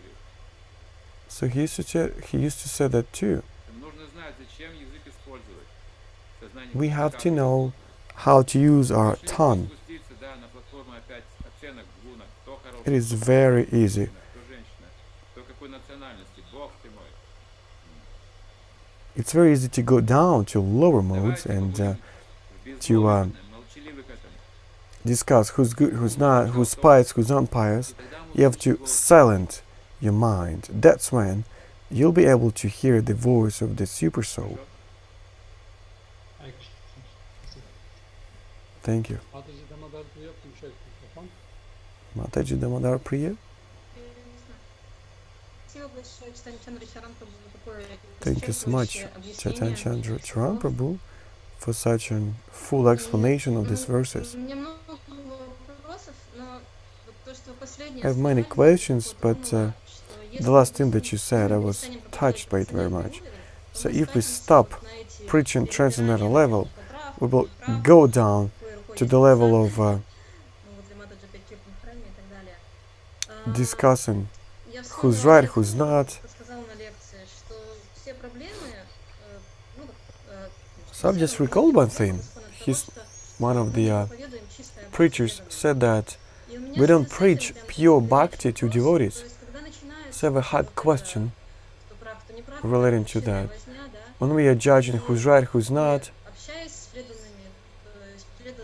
So he used to say that too. We have to know how to use our tongue. It is very easy. It's very easy to go down to lower modes and to discuss who's good, who's not, who's pious, who's not pious. You have to silence your mind. That's when you'll be able to hear the voice of the Super Soul. Thank you. Mataji Damodar Priya. Thank you so much, Chaitanya Chandra Charan prabhu, for such a full explanation of these verses. I have many questions, but the last thing that you said, I was touched by it very much. So if we stop preaching transcendental level, we will go down to the level of discussing who's right, who's not. So I've just recalled one thing. One of the preachers said that we don't preach pure bhakti to devotees. So I have a hard question relating to that. When we are judging who's right, who's not,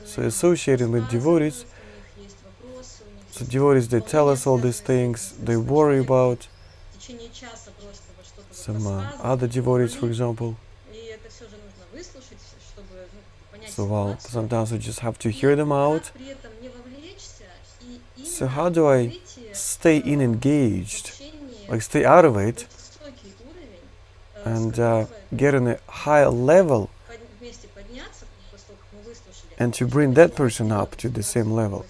so associated with devotees, so devotees, they tell us all these things, they worry about, some other devotees, for example. So well, sometimes I just have to hear them out. So how do I stay engaged, like stay out of it, and get on a higher level, and to bring that person up to the same level,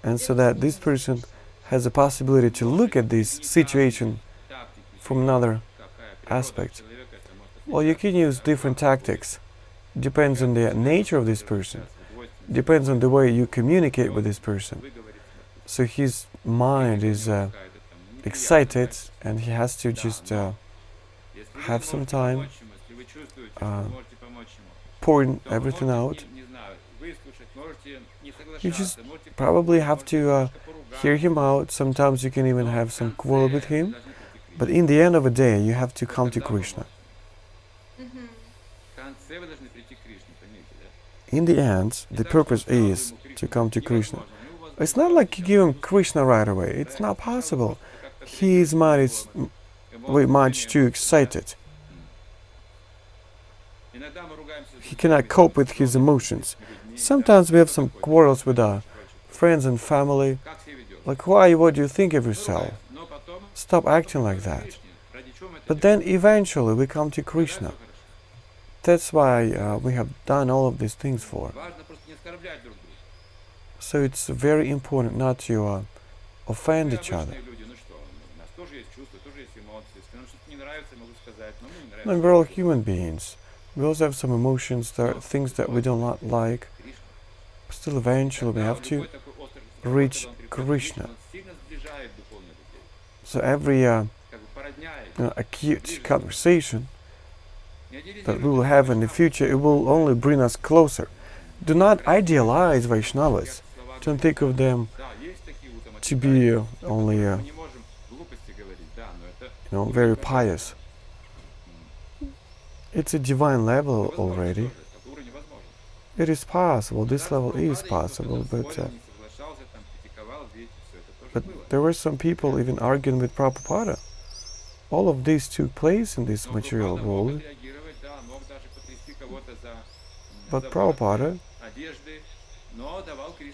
and so that this person has a possibility to look at this situation from another aspect? Well, you can use different tactics. Depends on the nature of this person. Depends on the way you communicate with this person. So his mind is excited, and he has to just have some time pouring everything out. You just probably have to hear him out. Sometimes you can even have some quarrel with him. But in the end of the day, you have to come to Krishna. In the end, the purpose is to come to Krishna. It's not like you give him Krishna right away. It's not possible. His mind is way much too excited. He cannot cope with his emotions. Sometimes we have some quarrels with our friends and family. Like, why? What do you think of yourself? Stop acting like that. But then eventually we come to Krishna. That's why we have done all of these things for. So it's very important not to offend each other. And we're all human beings. We also have some emotions, there are things that we do not like. Still, eventually we have to reach Krishna. So every acute conversation that we will have in the future, it will only bring us closer. Do not idealize Vaishnavas. Don't think of them to be only, very pious. It's a divine level already. It is possible. This level is possible, but there were some people even arguing with Prabhupada. All of this took place in this material world. But Prabhupada,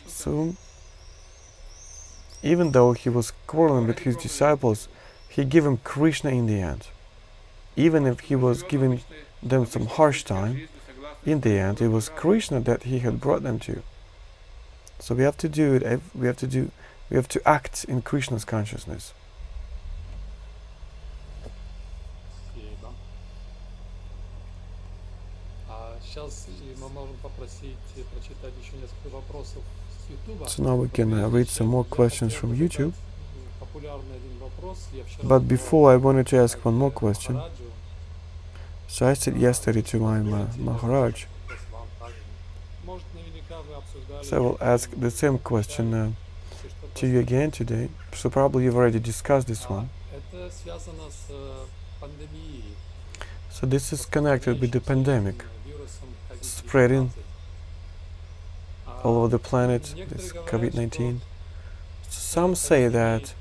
so even though he was quarreling with his disciples, he gave him Krishna in the end. Even if he was giving them some harsh time, in the end it was Krishna that he had brought them to. So we have to do it. We have to act in Krishna's consciousness. So now we can read some more questions from YouTube. But before, I wanted to ask one more question. So I said yesterday to my Maharaj. So I will ask the same question to you again today. So probably you've already discussed this one. So this is connected with the pandemic spreading all over the planet, this COVID-19. Some say that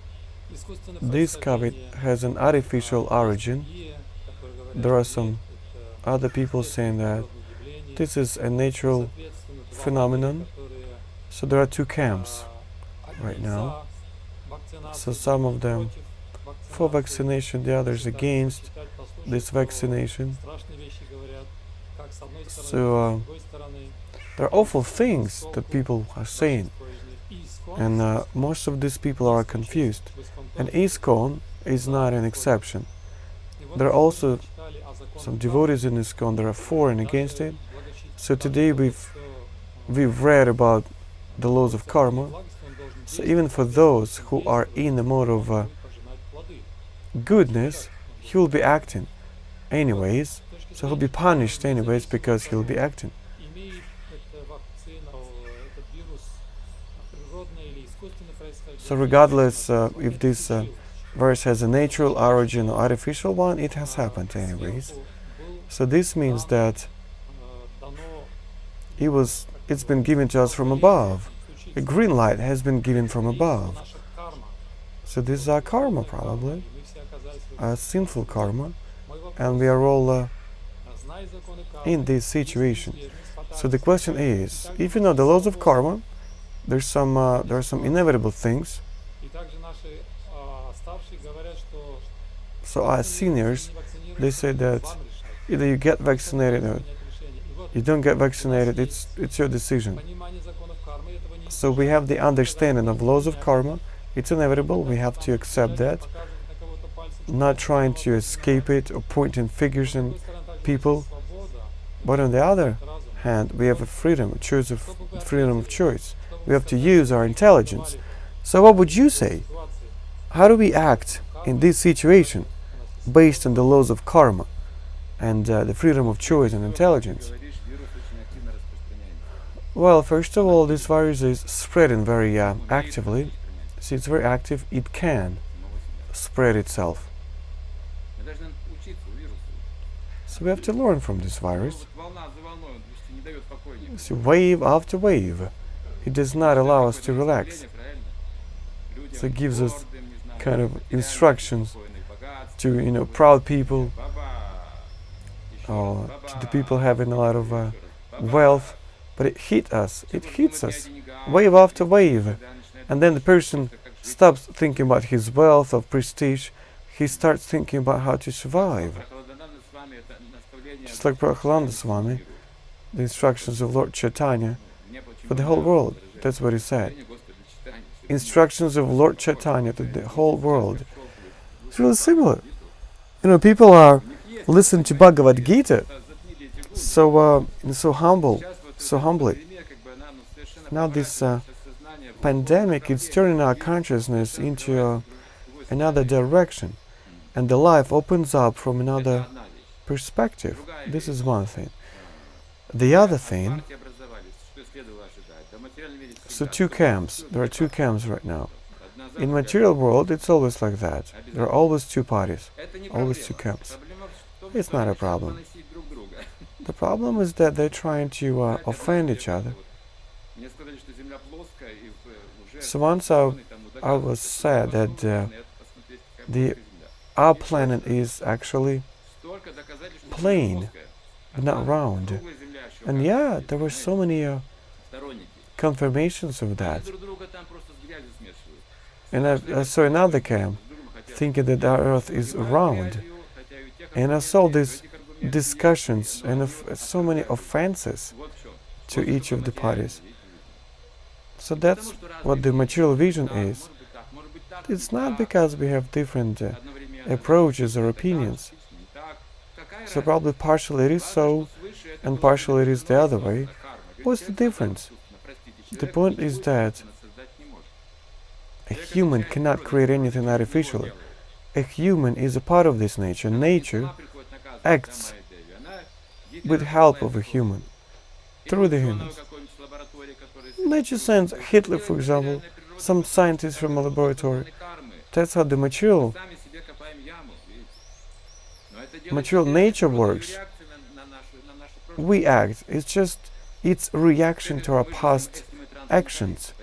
this COVID has an artificial origin. There are some other people saying that this is a natural phenomenon. So there are two camps right now. So some of them for vaccination, the others against this vaccination. So there are awful things that people are saying, and most of these people are confused. And ISKCON is not an exception. There are also some devotees in ISKCON that are for and against it. So today we've read about the laws of karma. So even for those who are in the mode of goodness, he will be acting anyways. So he'll be punished anyways because he'll be acting. So regardless if this verse has a natural origin or artificial one, it has happened anyways. So this means that it's been given to us from above. A green light has been given from above. So this is our karma probably. sinful karma, and we are all in this situation. So the question is, if you know the laws of karma, there are some inevitable things. So as seniors, they say that either you get vaccinated or you don't get vaccinated. It's your decision. So we have the understanding of laws of karma. It's inevitable. We have to accept that. Not trying to escape it or pointing figures in people. But on the other hand, we have a freedom of choice. We have to use our intelligence. So what would you say? How do we act in this situation based on the laws of karma and the freedom of choice and intelligence? Well, first of all, this virus is spreading very actively. See, it's very active. It can spread itself. So we have to learn from this virus. See, wave after wave, it does not allow us to relax. So it gives us kind of instructions to, proud people, or to the people having a lot of wealth. But it hits us, wave after wave. And then the person stops thinking about his wealth or prestige. He starts thinking about how to survive. Just like Prahalanda Swami, the instructions of Lord Chaitanya for the whole world. That's what he said. Instructions of Lord Chaitanya to the whole world. It's really similar. People are listening to Bhagavad Gita so humbly. Now this pandemic is turning our consciousness into another direction, and the life opens up from another perspective. This is one thing. The other thing, so two camps. There are two camps right now. In material world, it's always like that. There are always two parties, always two camps. It's not a problem. The problem is that they're trying to offend each other. So once I was said that our planet is actually plane, but not round. And yeah, there were so many confirmations of that. And I saw another camp thinking that our Earth is round. And I saw these discussions and so many offenses to each of the parties. So that's what the material vision is. It's not because we have different approaches or opinions. So probably partially it is so, and partially it is the other way. What's the difference? The point is that a human cannot create anything artificially. A human is a part of this nature. Nature acts with help of a human, through the humans. Nature sends Hitler, for example, some scientists from a laboratory. That's how the material nature works. We act. It's reaction to our past actions.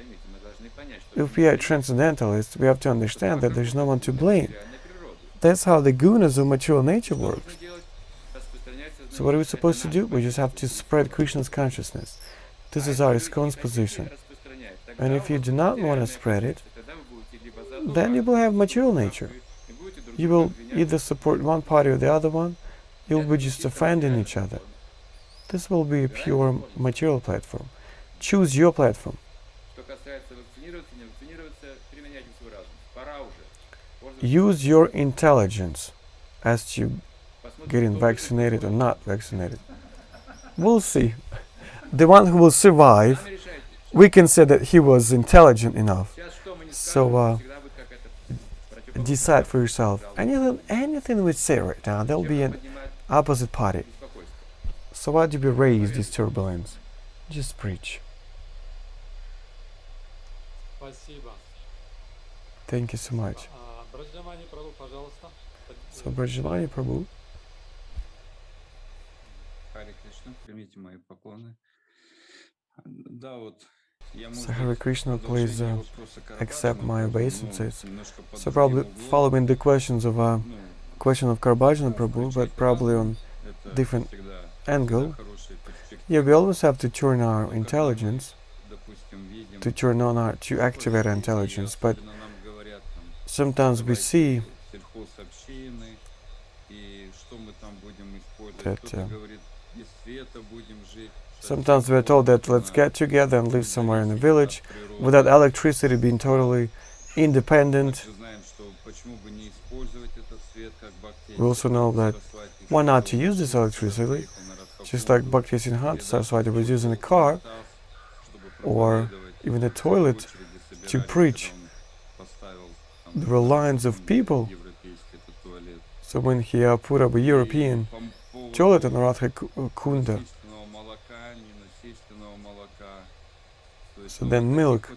If we are transcendentalists, we have to understand that there's no one to blame. That's how the gunas of material nature works. So what are we supposed to do? We just have to spread Krishna's consciousness. This is our ISKCON's position. And if you do not want to spread it, then you will have material nature. You will either support one party or the other one. You will be just offending each other. This will be a pure material platform. Choose your platform. Use your intelligence as to getting vaccinated or not vaccinated. We'll see. The one who will survive, we can say that he was intelligent enough. So decide for yourself. Anything we say right now, there'll be an opposite party. So why do we raise this turbulence? Just preach. Thank you so much. So Brajamani Prabhu. Харе Кришна, примите мои поклоны. Да, вот So Hare Krishna, please accept my obeisances. So probably following the questions of question of Karmīs Prabhu, but probably on different angle. Yeah, we always have to turn our intelligence, to activate our intelligence, but sometimes we see that sometimes we're told that let's get together and live somewhere in a village without electricity, being totally independent. We also know that why not to use this electricity, just like Bhakti-Siddhanta Saraswati was using a car or even a toilet to preach. There were lines of people. So when he put up a European toilet in Vaikuṇṭha, so then milk,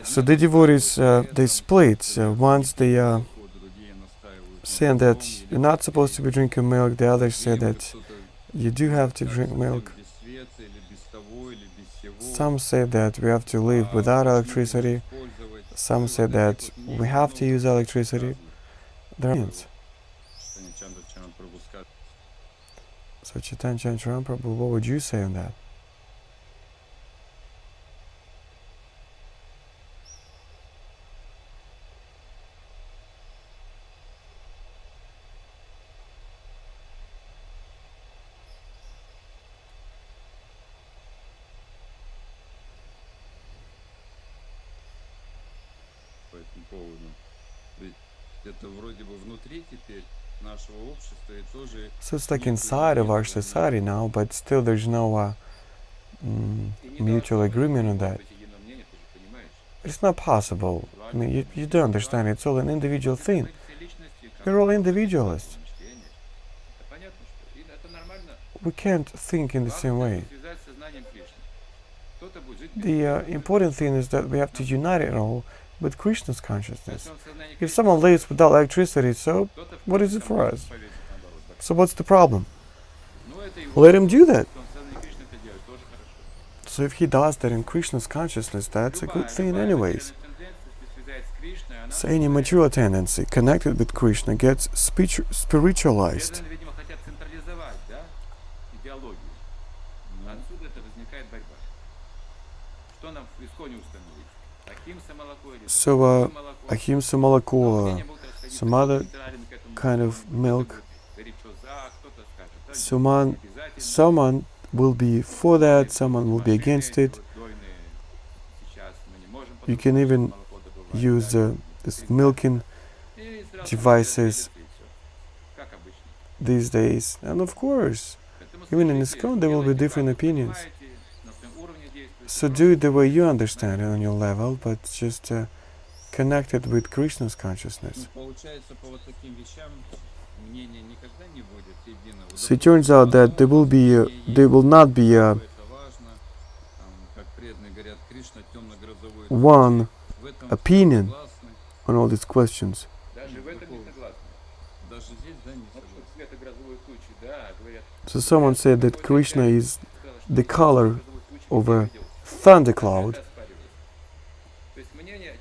so the devotees, they split. Once they say that you're not supposed to be drinking milk, the others say that you do have to drink milk. Some say that we have to live without electricity. Some say that we have to use electricity. There are So Chaitanya Chandra Charan prabhu, what would you say on that? So it's like inside of our society now, but still there's no mutual agreement on that. It's not possible. I mean, you don't understand. It's all an individual thing. We're all individualists. We can't think in the same way. The important thing is that we have to unite it all with Krishna's consciousness. If someone lives without electricity, so what is it for us? So what's the problem? Let him do that. So if he does that in Krishna's consciousness, that's a good thing anyways. So any material tendency connected with Krishna gets spiritualized. So ahimsa молоко, some other kind of milk. Someone will be for that, someone will be against it. You can even use this milking devices these days. And of course, even in ISKCON there will be different opinions. So do it the way you understand it on your level, but just connect it with Krishna's consciousness. So it turns out that there will not be one opinion on all these questions. So someone said that Krishna is the color of a thundercloud,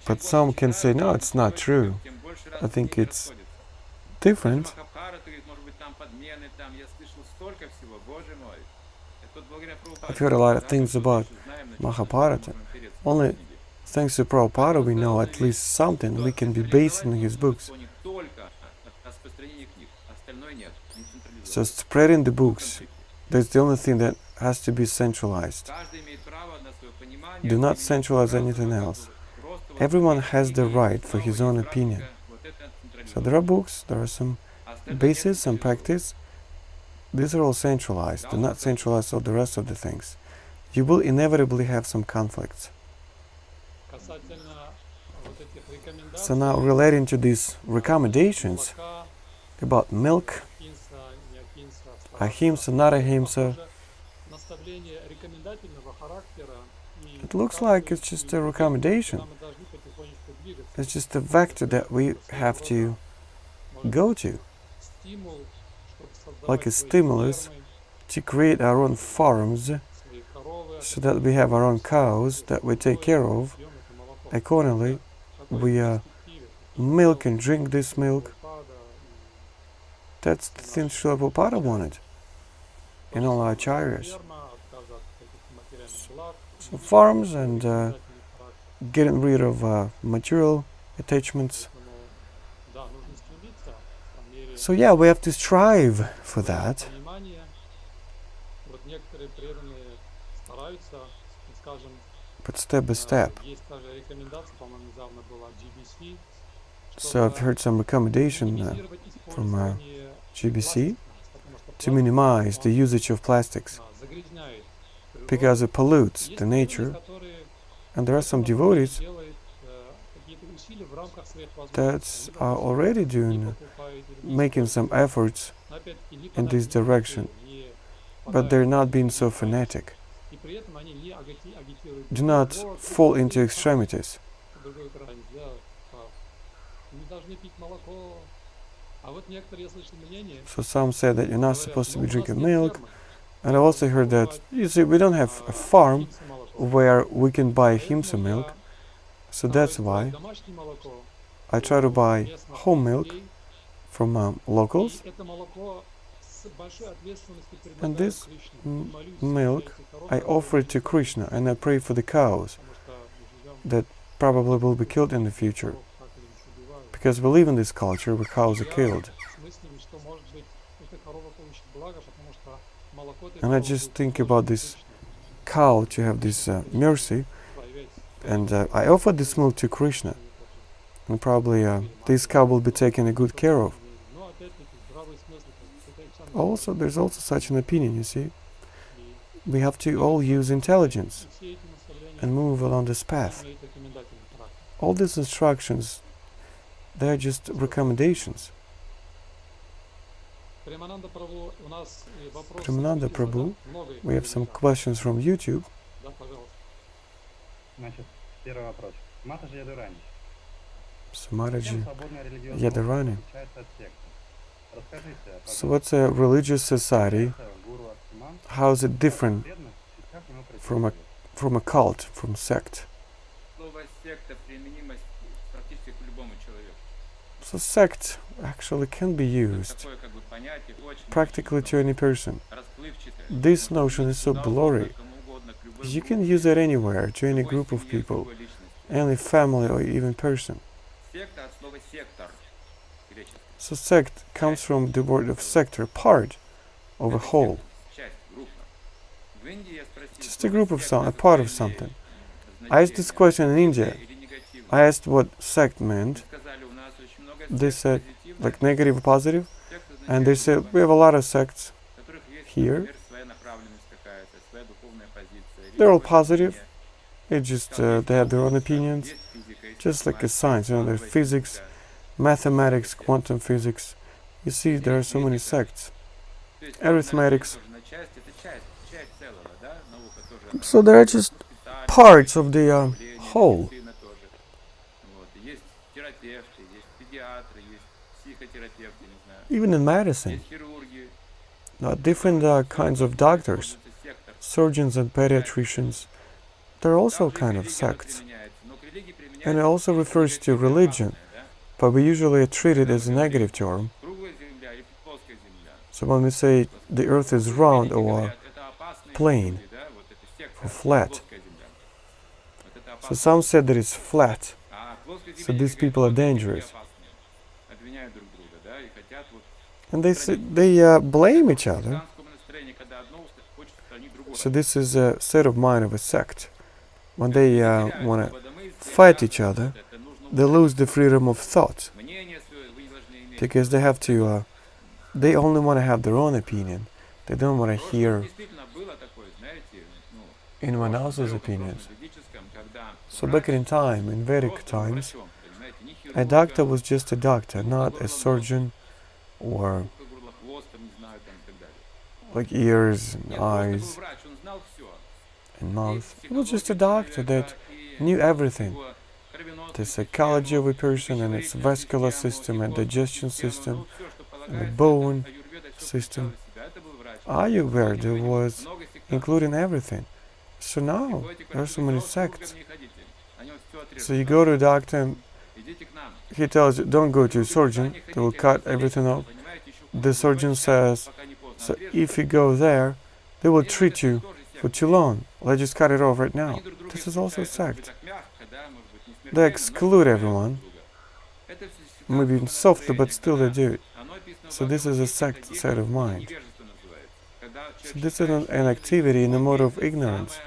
but some can say, no, it's not true. I think it's different. I've heard a lot of things about Mahabharata. Only thanks to Prabhupada we know at least something we can be based on his books. So spreading the books, that's the only thing that has to be centralized. Do not centralize anything else. Everyone has the right for his own opinion. So there are books, there are some basis, some practice. These are all centralized. Do not centralize all the rest of the things. You will inevitably have some conflicts. So now relating to these recommendations about milk, ahimsa, not ahimsa, it looks like it's just a recommendation. It's just a vector that we have to go to. like a stimulus to create our own farms so that we have our own cows that we take care of. Accordingly, we milk and drink this milk. That's the thing Srila Prabhupada wanted in all our acharyas. So farms and getting rid of material attachments. So yeah, we have to strive for that. But step by step. So I've heard some recommendation from GBC to minimize the usage of plastics because it pollutes the nature, and there are some devotees that are already making some efforts in this direction, but they're not being so fanatic. Do not fall into extremities. So some say that you're not supposed to be drinking milk, and I also heard that, you see, we don't have a farm where we can buy Himsa milk, so that's why I try to buy home milk from locals, and this milk I offer it to Krishna, and I pray for the cows that probably will be killed in the future, because we live in this culture where cows are killed. And I just think about this cow to have this mercy, and I offer this milk to Krishna, and probably this cow will be taken a good care of. Also, there's also such an opinion, you see. We have to all use intelligence and move along this path. All these instructions, they're just recommendations. Premananda Prabhu, we have some questions from YouTube. So Mataji Yadurani. So what's a religious society? How is it different from a cult, from sect? So sect actually can be used practically to any person. This notion is so blurry. You can use it anywhere, to any group of people, any family or even person. So sect comes from the word of sector, part of a whole. Just a group of something, a part of something. I asked this question in India. I asked what sect meant. They said, like negative or positive. And they said, we have a lot of sects here. They're all positive. It's just, they have their own opinions. Just like a science, there's physics, mathematics, quantum physics. You see, there are so many sects. Arithmetics. So there are just parts of the whole. Even in medicine, different kinds of doctors, surgeons and pediatricians, they're also kind of sects. And it also refers to religion, but we usually treat it as a negative term. So when we say the earth is round or plane or flat, so some said that it's flat, so these people are dangerous. And they blame each other. So this is a state of mind of a sect. When they want to fight each other, they lose the freedom of thought, because they have to. They only want to have their own opinion. They don't want to hear anyone else's opinions. So back in time, in Vedic times, a doctor was just a doctor, not a surgeon or like ears and eyes and mouth. He was just a doctor that knew everything. The psychology of a person and its vascular system and digestion system and the bone system, Ayurveda was including everything. So now there are so many sects. So you go to a doctor and he tells you, don't go to a surgeon, they will cut everything off. The surgeon says, so if you go there, they will treat you for too long. Let's just cut it off right now. This is also a sect. They exclude everyone. Maybe softly, but still they do it. So this is a sect state of mind. So this is an activity in a mode of ignorance.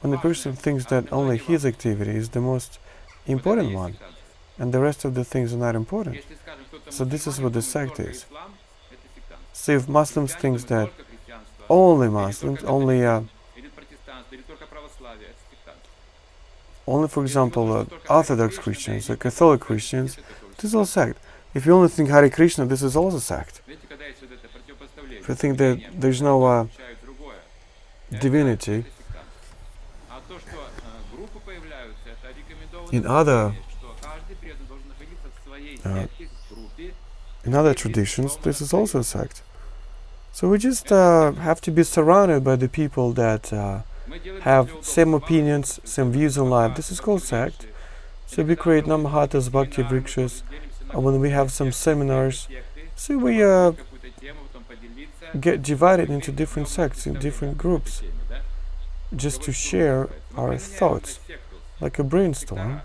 When the person thinks that only his activity is the most important one, and the rest of the things are not important. So this is what the sect is. So if Muslims think that only Muslims, only for example, Orthodox Christians or Catholic Christians, this is all sect. If you only think Hare Krishna, this is also sect. If you think that there's no divinity in other traditions, this is also a sect. So we just have to be surrounded by the people that have same opinions, same views on life. This is called sect. So we create namahatas, bhakti vrikshas, and when we have some seminars, so we get divided into different sects, in different groups, just to share our thoughts, like a brainstorm.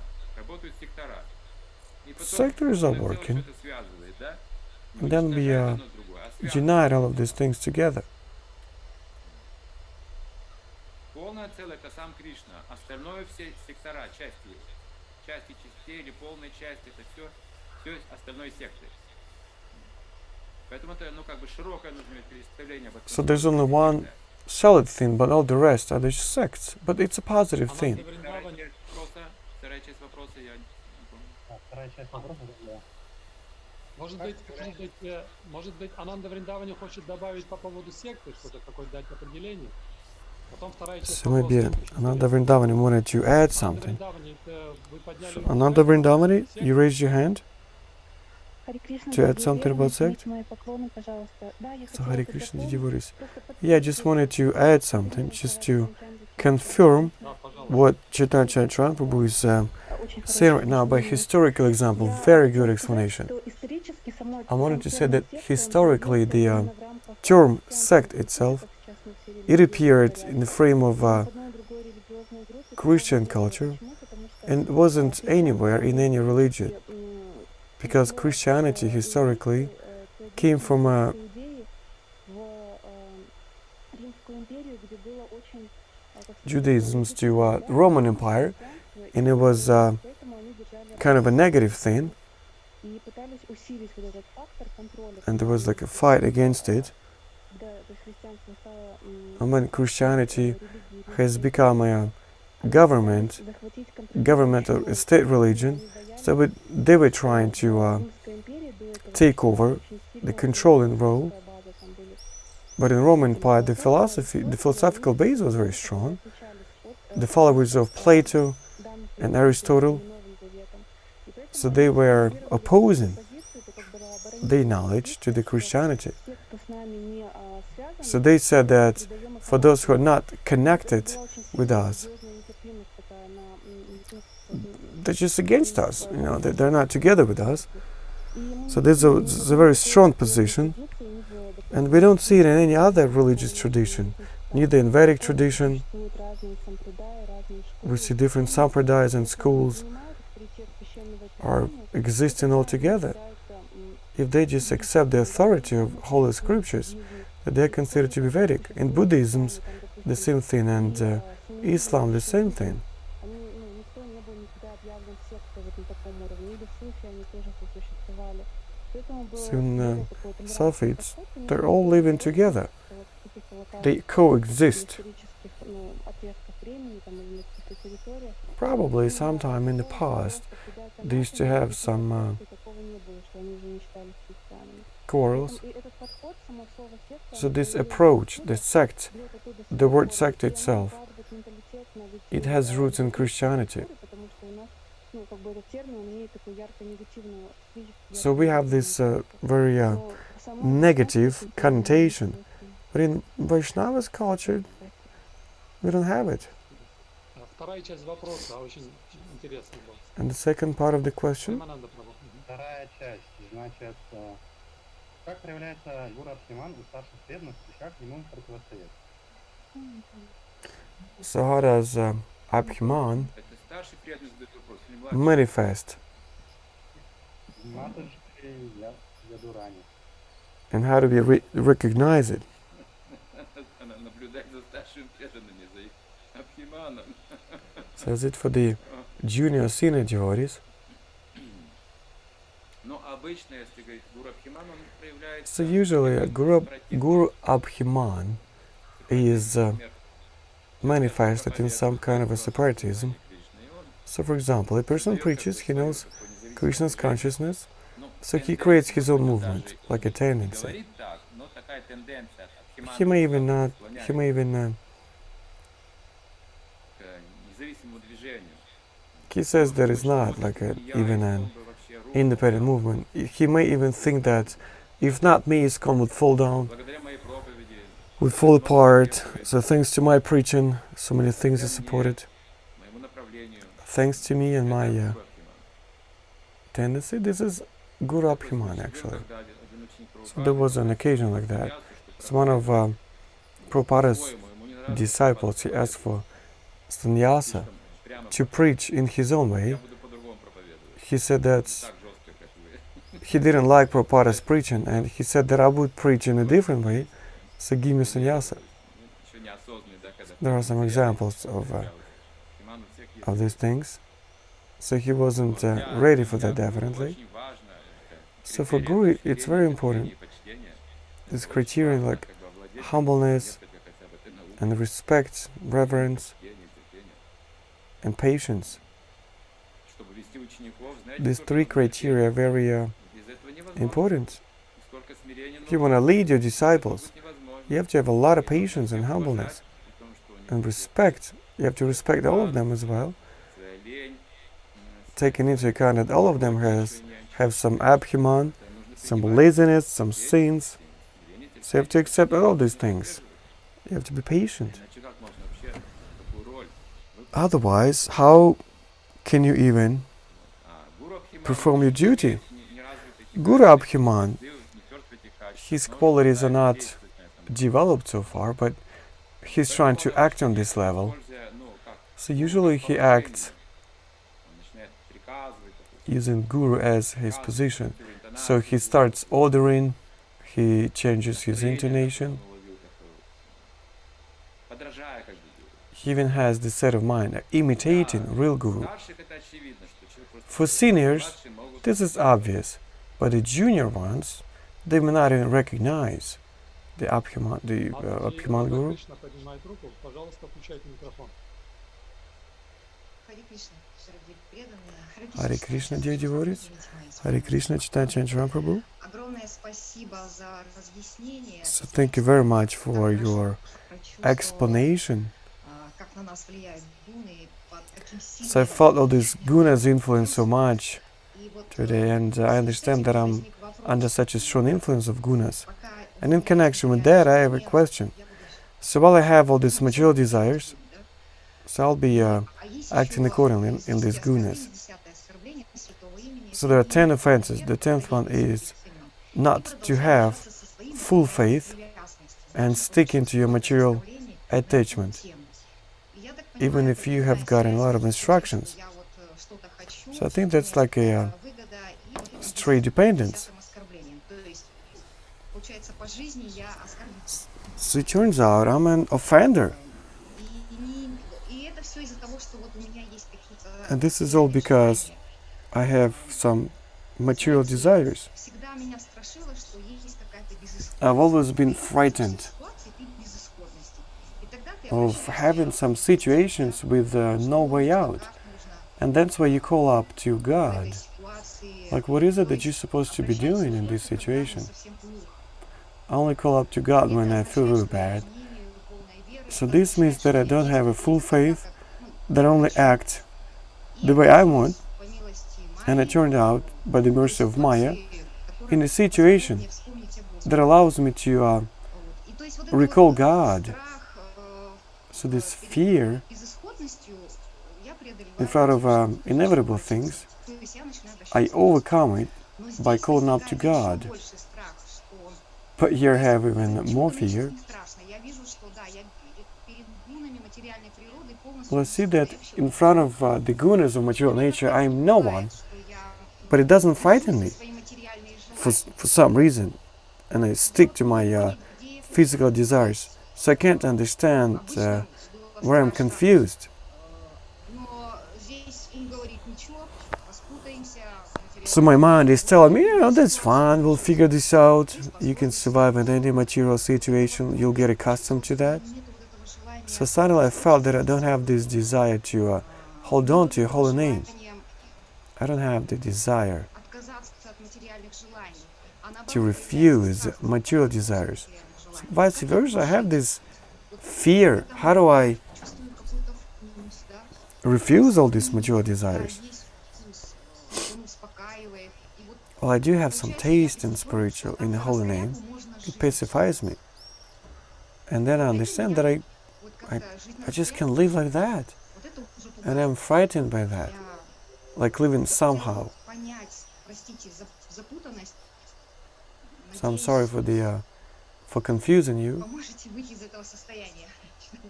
Sectors are working, and then we unite all of these things together. So there's only one solid thing, but all the rest are just sects. But it's a positive thing. Может быть, Ананда Вриндавани хочет добавить по поводу секты что-то, какое-то дать определение. So maybe Ananda Vrindavani wanted to add something. So Ananda Vrindavani, you raised your hand to add something about sect? So Hare Krishna, Devotees. Yeah, I just wanted to add something, just to confirm what Chaitanya Chandra Charan prabhu is saying right now by historical example. Very good explanation. I wanted to say that historically the term sect itself, it appeared in the frame of Christian culture and wasn't anywhere in any religion, because Christianity historically came from Judaism to Roman Empire, and it was kind of a negative thing, and there was like a fight against it. And when Christianity has become a government or a state religion, so they were trying to take over the controlling role. But in Roman Empire, the philosophical base was very strong. The followers of Plato and Aristotle, so they were opposing their knowledge to the Christianity. So they said that for those who are not connected with us, they're just against us, they're not together with us. So this is a very strong position, and we don't see it in any other religious tradition, neither in Vedic tradition. We see different sampradayas and schools are existing altogether. If they just accept the authority of holy scriptures, that they are considered to be Vedic. In Buddhism, the same thing, and Islam, the same thing. So in Sufis, they're all living together. They coexist. Probably sometime in the past, they used to have some quarrels. So this approach, the sect, the word sect itself, it has roots in Christianity. So we have this very negative connotation. But in Vaishnava's culture, we don't have it. Вторая часть вопроса очень интересная была. And the second part of the question, Рамананда Прабху. Вторая часть, значит, как проявляется гуру Абхиман у старших преданных и как ему противостоять? so how does Abhiman Это старший преданный задает вопрос, или младший? manifest, Матушки, я дурани. and how do we recognize it? Она наблюдает за старшими преданными, за их Абхиманом. So is it for the junior senior devotees? Но обычно, если говорить гуру Абхиман, он проявляется... So usually Guru Abhiman is manifested in some kind of a separatism. So for example, a person preaches, he knows Krishna's consciousness, so he creates his own movement, like a tendency. He may even he says there is not like even an independent movement. He may even think that if not me, ISKCON would fall down, would fall apart. So thanks to my preaching, so many things are supported. Thanks to me and my tendency, this is Guru Abhiman actually. So there was an occasion like that. So one of Prabhupada's disciples, he asked for sannyasa to preach in his own way. He said that he didn't like Prabhupada's preaching, and he said that I would preach in a different way, so give me sannyasa. There are some examples of these things. So he wasn't ready for that, definitely. So for Guru, it's very important, this criterion like humbleness and respect, reverence, and patience. These three criteria are very important. If you want to lead your disciples, you have to have a lot of patience and humbleness and respect. You have to respect all of them as well, taking into account that all of them have some abhiman, some laziness, some sins. So you have to accept all of these things. You have to be patient. Otherwise, how can you even perform your duty? Guru Abhiman, his qualities are not developed so far, but he's trying to act on this level. So usually he acts using Guru as his position. So he starts ordering, he changes his intonation. He even has this set of mind, imitating real Guru. For seniors, this is obvious, but the junior ones, they may not even recognize the Abhiman Guru. Hare Krishna, dear devotees. Hare Krishna, Chaitanya Chandra Charan prabhu. So thank you very much for your explanation. So I felt all these gunas influence so much today, and I understand that I'm under such a strong influence of gunas. And in connection with that, I have a question. So while I have all these material desires, so I'll be acting accordingly in these gunas. So there are 10 offenses. The 10th one is not to have full faith and sticking to your material attachment, even if you have gotten a lot of instructions. So I think that's like a straight dependence. So it turns out I'm an offender. And this is all because I have some material desires. I've always been frightened of having some situations with no way out. And that's why you call up to God. Like, what is it that you're supposed to be doing in this situation? I only call up to God when I feel really bad. So this means that I don't have a full faith, that I only act the way I want. And it turned out, by the mercy of Maya, in a situation that allows me to recall God. So this fear in front of inevitable things, I overcome it by calling out to God. But here I have even more fear. Well, I see that in front of the gunas of material nature, I am no one, but it doesn't frighten me for some reason, and I stick to my physical desires. So I can't understand where I'm confused. So my mind is telling me, that's fine, we'll figure this out. You can survive in any material situation, you'll get accustomed to that. So suddenly I felt that I don't have this desire to hold on to your holy name. I don't have the desire to refuse material desires. So vice versa, I have this fear. How do I refuse all these material desires? Well, I do have some taste in spiritual, in the holy name. It pacifies me. And then I understand that I just can't live like that. And I'm frightened by that. Like living somehow. So I'm sorry for confusing you.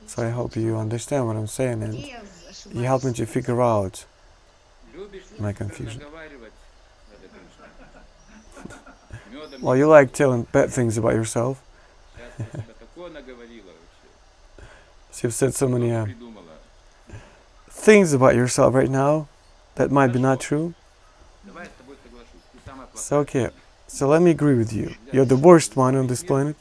So I hope you understand what I'm saying and you help me to figure out my confusion. Well, you like telling bad things about yourself. So you've said so many things about yourself right now that might be not true. So okay, so let me agree with you. You're the worst one on this planet.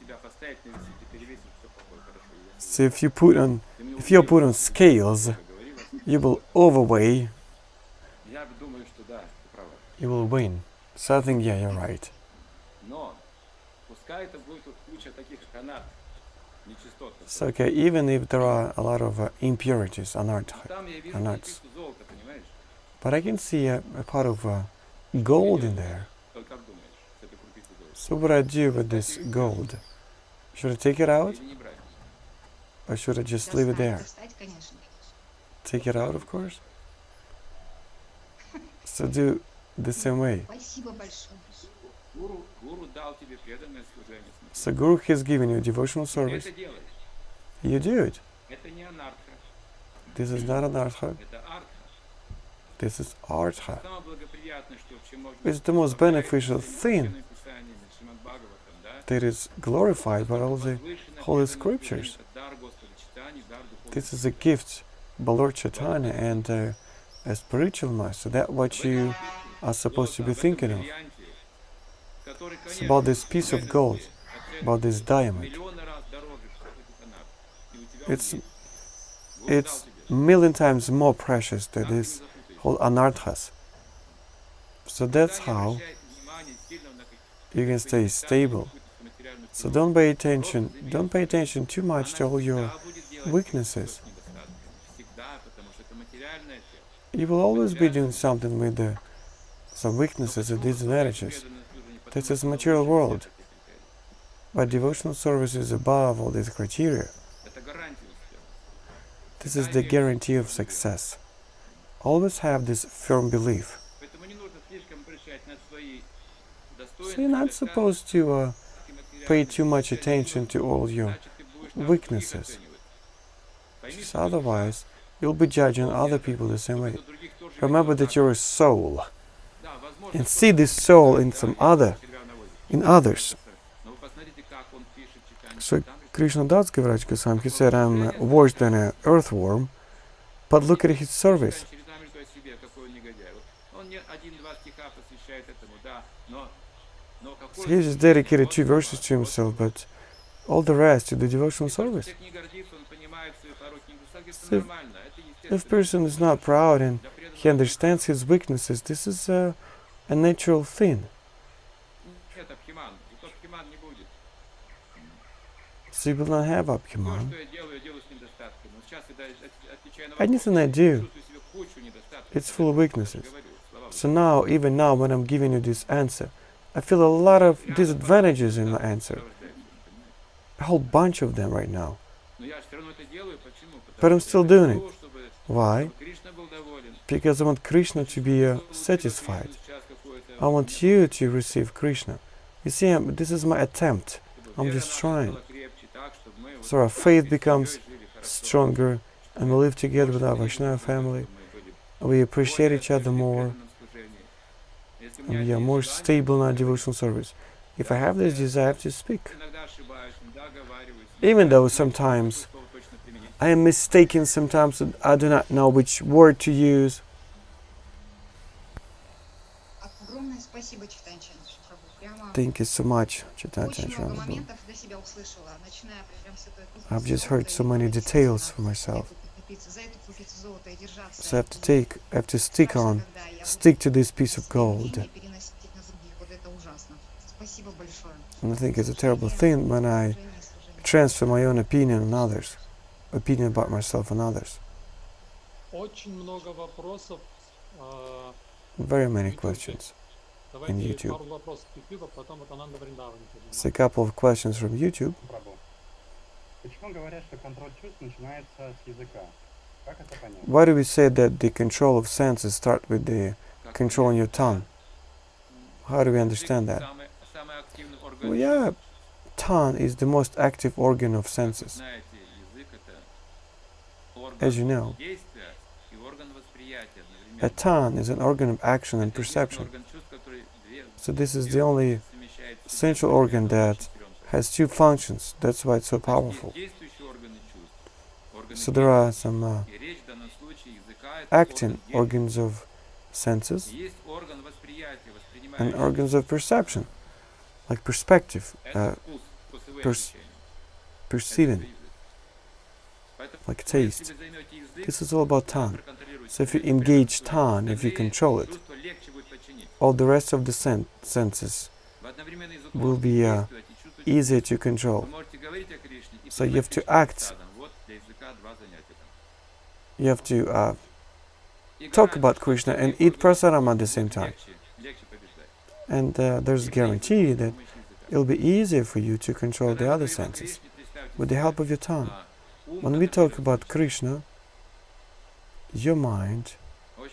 So if you're put on scales, you will overweigh. You will win. So I think, yeah, you're right. So okay, even if there are a lot of impurities, anarthas, but I can see a part of gold in there. So what do I do with this gold? Should I take it out? Or should I just leave it there? Take it out, of course. So do the same way. So Guru has given you devotional service. You do it. This is not anartha. This is artha. It's the most beneficial thing that is glorified by all the holy scriptures. This is a gift by Lord Chaitanya and a spiritual master. That's what you are supposed to be thinking of. It's about this piece of gold, about this diamond. It's a million times more precious than this whole anarthas. So that's how you can stay stable. So don't pay attention too much to all your weaknesses. You will always be doing something with some weaknesses and disadvantages. This is a material world. But devotional service is above all these criteria. This is the guarantee of success. Always have this firm belief. So you're not supposed to pay too much attention to all your weaknesses. Because otherwise, you'll be judging other people the same way. Remember that you're a soul. And see this soul in in others. So Krishna does give Rajka. He said, I'm worse than an earthworm, but look at his service. So he just dedicated 2 verses to himself, but all the rest to the devotional service. So if a person is not proud and he understands his weaknesses, this is a natural thing. So you will not have Abhiman. Anything I do, it's full of weaknesses. So now, even now, when I'm giving you this answer, I feel a lot of disadvantages in my answer. A whole bunch of them right now. But I'm still doing it. Why? Because I want Krishna to be satisfied. I want you to receive Krishna. You see, this is my attempt. I'm just trying. So our faith becomes stronger and we live together with our Vaishnava family. We appreciate each other more. And we are more stable in our devotional service. If I have this desire to speak, even though sometimes I am mistaken, sometimes I do not know which word to use. Thank you so much, Chaitanya Chandra Charan. I've just heard so many details for myself. So I have to stick to this piece of gold. And I think it's a terrible thing when I transfer my own opinion on others, opinion about myself on others. Very many questions in YouTube. So a couple of questions from YouTube. Why do we say that the control of senses start with the control on your tongue? How do we understand that? Well, yeah, tongue is the most active organ of senses. As you know, a tongue is an organ of action and perception. So this is the only central organ that has two functions. That's why it's so powerful. So there are some acting organs of senses and organs of perception, like perspective, perceiving, like taste. This is all about tongue. So if you engage tongue, if you control it, all the rest of the senses will be easier to control. So you have to act. You have to talk about Krishna and eat prasadam at the same time. And there's a guarantee that it'll be easier for you to control the other senses with the help of your tongue. When we talk about Krishna, your mind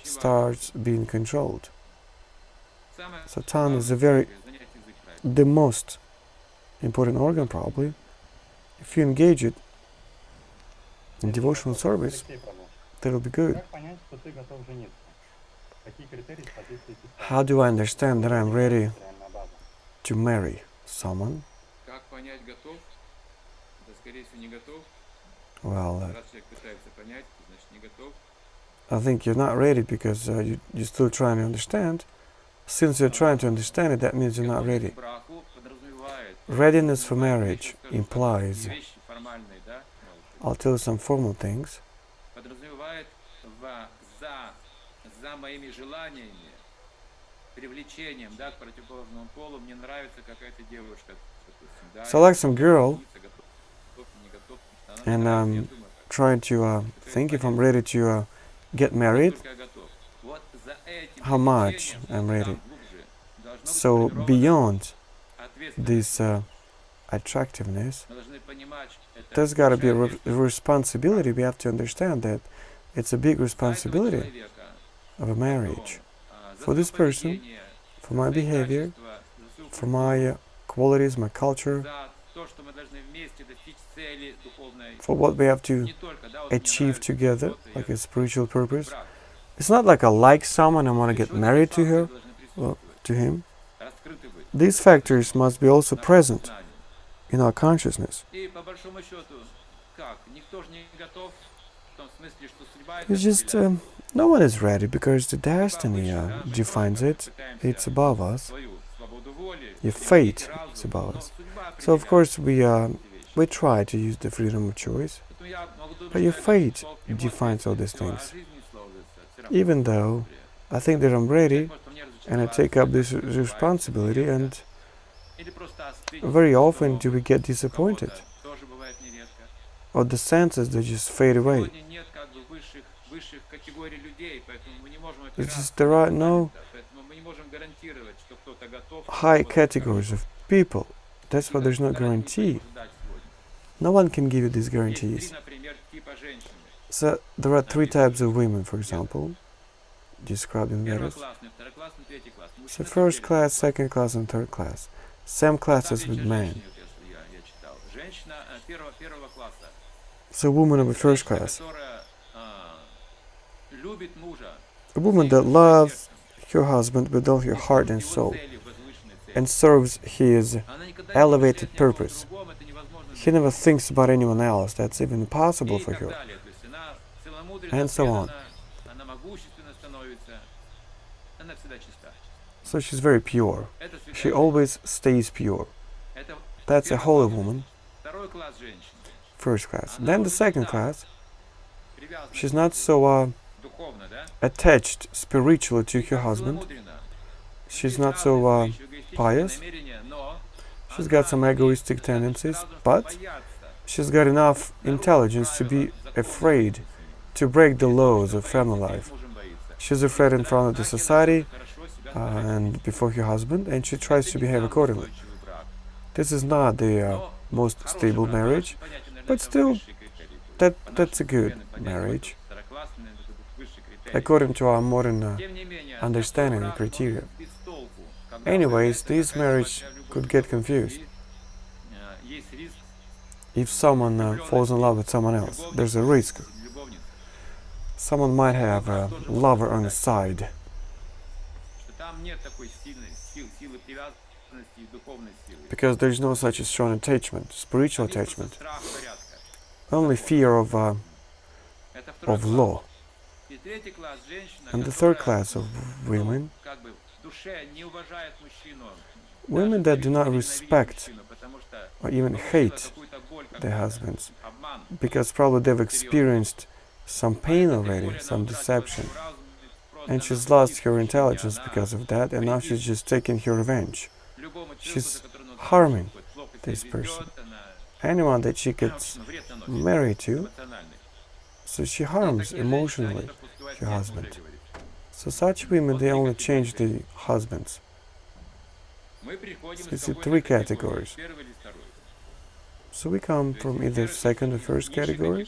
starts being controlled. So tongue is the most important organ probably. If you engage it in devotional service, that'll be good. How do I understand that I'm ready to marry someone? Well, I think you're not ready because you're still trying to understand. Since you're trying to understand it, that means you're not ready. Readiness for marriage implies, I'll tell you some formal things. So I like some girl, and I'm trying to think if I'm ready to get married, how much I'm ready. So beyond this attractiveness, there's got to be a responsibility. We have to understand that it's a big responsibility of a marriage. For this person, for my behavior, for my qualities, my culture, for what we have to achieve together, like a spiritual purpose. It's not like I like someone and want to get married to her, well, to him. These factors must be also present in our consciousness. It's just, no one is ready because the destiny defines it. It's above us. Your fate is above us. So of course we try to use the freedom of choice, but your fate defines all these things. Even though I think that I'm ready and I take up this responsibility, and very often do we get disappointed, or the senses, they just fade away. It's just there are no high categories of people. That's why there's no guarantee. No one can give you these guarantees. So there are three types of women, for example, described in Vedas. So first class, second class, and third class. Same classes with men. So woman of the first class. A woman that loves her husband with all her heart and soul and serves his elevated purpose. He never thinks about anyone else. That's even impossible for her. And so on. So she's very pure. She always stays pure. That's a holy woman. First class. Then the second class. She's not so attached spiritually to her husband. She's not so pious. She's got some egoistic tendencies, but she's got enough intelligence to be afraid to break the laws of family life. She's afraid in front of the society and before her husband, and she tries to behave accordingly. This is not the most stable marriage, but still, that's a good marriage, according to our modern understanding and criteria. Anyways, this marriage could get confused. If someone falls in love with someone else, there's a risk. Someone might have a lover on the side. Because there's no such a strong attachment, spiritual attachment. Only fear of law. And the third class of women, women that do not respect or even hate their husbands, because probably they've experienced some pain already, some deception, and she's lost her intelligence because of that, and now she's just taking her revenge. She's harming this person, anyone that she gets married to, so she harms emotionally her husband. So such women, they only change the husbands. So you see three categories. So we come from either second or first category.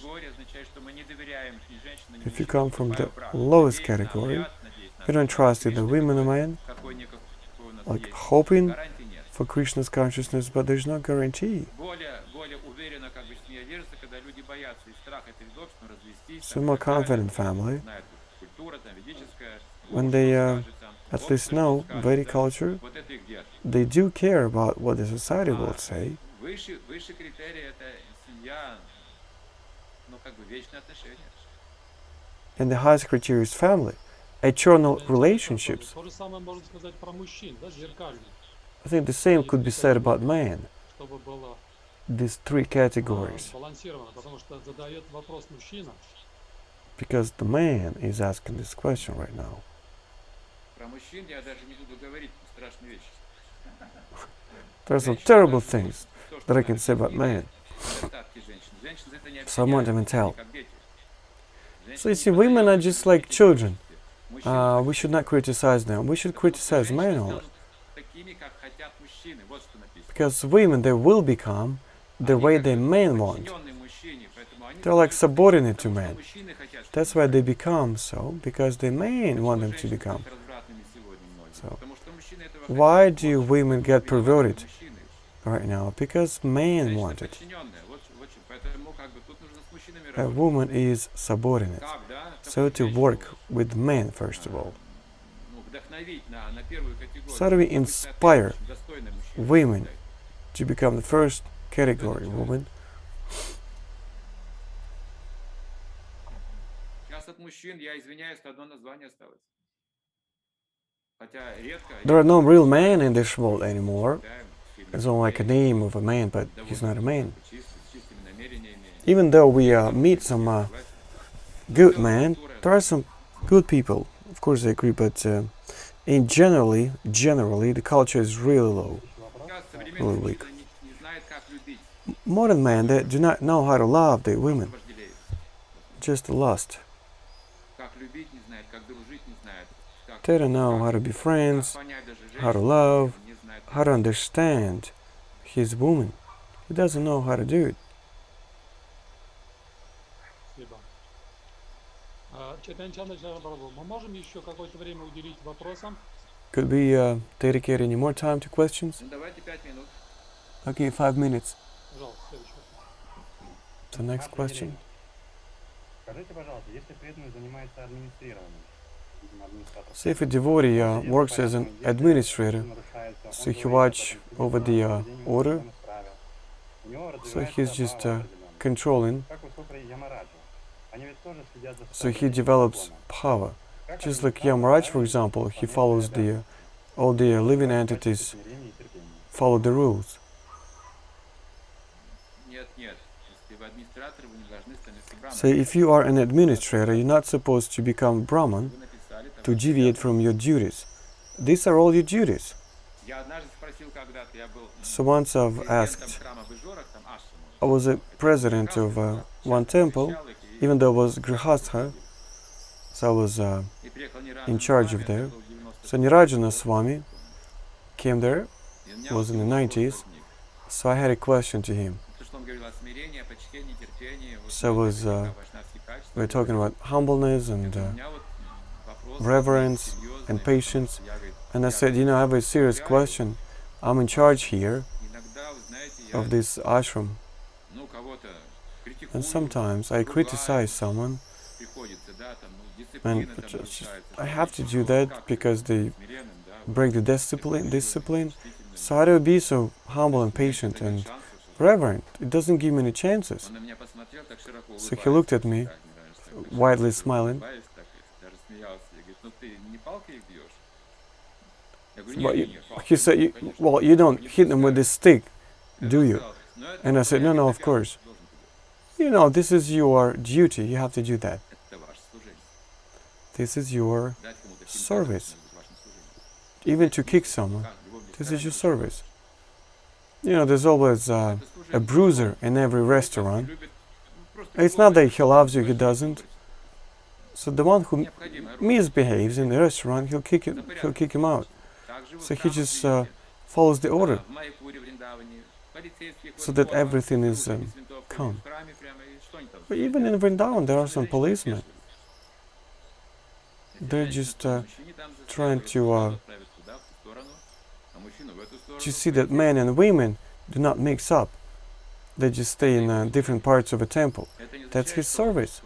If you come from the lowest category, you don't trust either women or men, like hoping for Krishna's consciousness, but there's no guarantee. So more confident family, when they at least know Vedic culture, they do care about what the society will say. And the highest criteria is family, eternal relationships. I think the same could be said about man. These three categories. Because the man is asking this question right now. There are some terrible things that I can say about man. So I won't even tell. So you see, women are just like children. We should not criticize them. We should criticize men only. Because women, they will become the way the men want. They're like subordinate to men. That's why they become so, because the men want them to become. So, why do women get perverted right now? Because men want it. A woman is subordinate. So to work with men, first of all. So how do we inspire women to become the first category woman? There are no real men in this world anymore. It's only like a name of a man, but he's not a man. Even though we meet some good men, there are some good people. Of course, I agree, but in generally, the culture is really low, really weak. Modern men, they do not know how to love their women, just lust. They don't know how to be friends, how to love, how to understand his woman. He doesn't know how to do it. Спасибо. Chaitanya Chandra Charan prabhu, мы можем еще какое-то время уделить вопросам? Could we dedicate any more time to questions? Ну, давайте 5 минут. Okay, 5 minutes. Пожалуйста, следующий вопрос. The next question. Скажите, пожалуйста, если преданный занимается администрированием, видимо, администратор, So if a devotee works as an administrator, нарушается, so он he говорит watch об этом over the поведению, order, он исправил. У него so развивается he's just бхава определенная. controlling, Как у Супры Ямараджа. Они ведь тоже следят за so he соблюдением develops закона. power. Как Just like администратор Yamaraj, for правильно example, he выполняет follows свои обязанности? all the living Как качество entities смирения и терпения? follow the rules. Нет, нет. Если вы администратор, вы не должны становиться браманом. So if you are an administrator, you're not supposed to become Brahman Вы написали, to товарищ deviate from your duties. These are all your duties. Я однажды спросил когда-то, я был So once I've президентом asked, храма в Ижорах, там ашрама. I was a president of one temple, even though I was Grihastha, so I was И приехал in charge of there. So Nirajana Swami came there, was in the 90s, so I had a question to him. So we were talking about humbleness and reverence and patience, and I said, I have a serious question. I'm in charge here of this ashram, and sometimes I criticize someone, and I have to do that because they break the discipline. So how do I be so humble and patient and reverent? It doesn't give me any chances. So he looked at me, widely smiling. But he said, well, you don't hit them with this stick, do you? And I said, no, of course. This is your duty, you have to do that. This is your service. Even to kick someone, this is your service. There's always a bruiser in every restaurant. It's not that he loves you, he doesn't. So the one who misbehaves in the restaurant, he'll kick him out. So he just follows the order, so that everything is calm. But even in Vrindavan, there are some policemen. They're just trying to see that men and women do not mix up. They just stay in different parts of a temple. That's his service.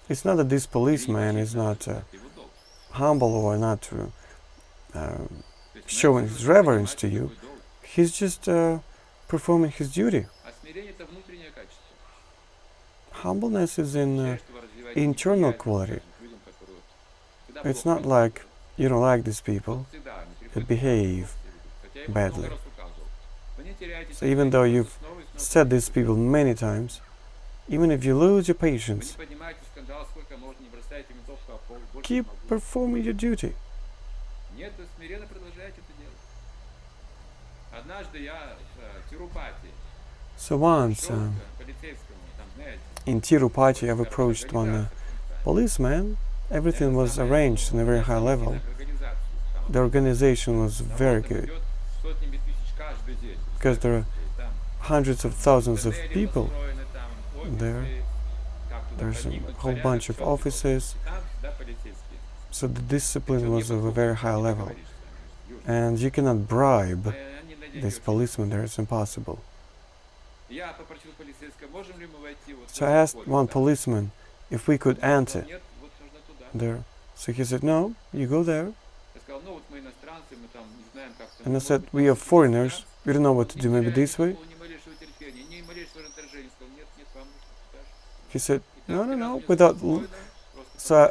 It's not that this policeman is not humble or not showing his reverence to you. He's just performing his duty. Humbleness is an internal quality. It's not like you don't like these people that behave badly. So even though you've said these people many times, even if you lose your patience, keep performing your duty. So once in Tirupati, I've approached one policeman. Everything was arranged on a very high level. The organization was very good, because there are hundreds of thousands of people there. There's a whole bunch of offices. So the discipline was of a very high level. And you cannot bribe this policeman there, it's impossible. So I asked one policeman if we could enter there. So he said, no, you go there. And I said, we are foreigners, we don't know what to do, maybe this way. He said, no, without... So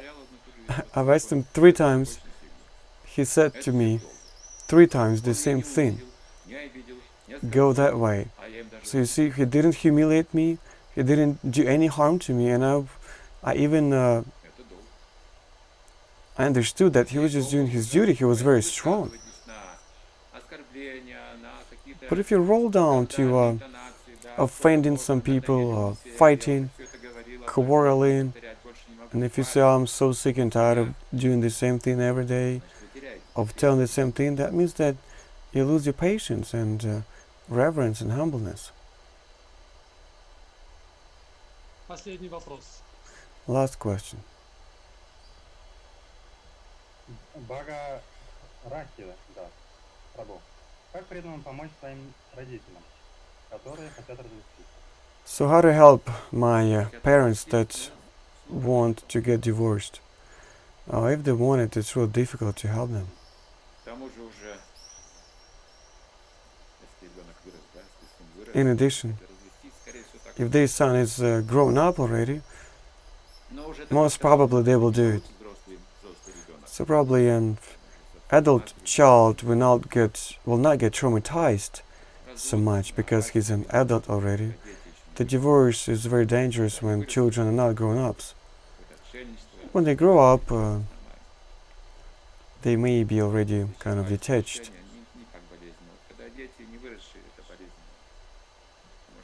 I've asked him 3 times. He said to me 3 times the same thing. Go that way. So you see, he didn't humiliate me, he didn't do any harm to me, and I even I understood that he was just doing his duty. He was very strong. But if you roll down to offending some people, fighting, quarreling, and if you say, I'm so sick and tired of doing the same thing every day, of telling the same thing, that means that you lose your patience and reverence and humbleness. Последний вопрос. Last question. Бага Рахи, да, прабhu. Как преданным помочь своим родителям, которые хотят развестись? So how to help my parents that want to get divorced? If they want it, it's real difficult to help them. К тому же уже, если ребенок вырос, да, если сын вырос, In addition, развестись, скорее всего, так if their son is grown up already, но уже most probably they will do it. взрослый ребенок. So probably an adult child will not get traumatized so much because he's an adult already. The divorce is very dangerous when children are not grown-ups. When they grow up, they may be already kind of detached.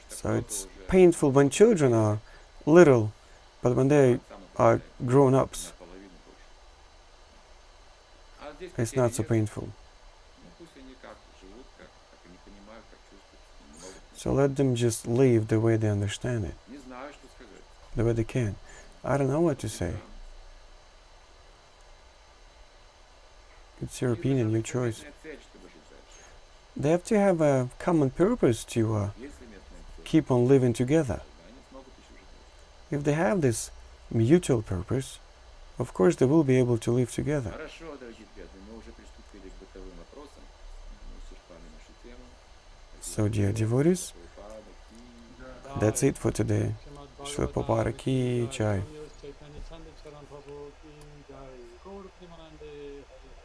So it's painful when children are little, but when they are grown-ups, it's not so painful. So let them just live the way they understand it, the way they can. I don't know what to say. It's your opinion, your choice. They have to have a common purpose to keep on living together. If they have this mutual purpose, of course they will be able to live together. So, dear devotees, that's it for today. Shri Prabhupada ki jai.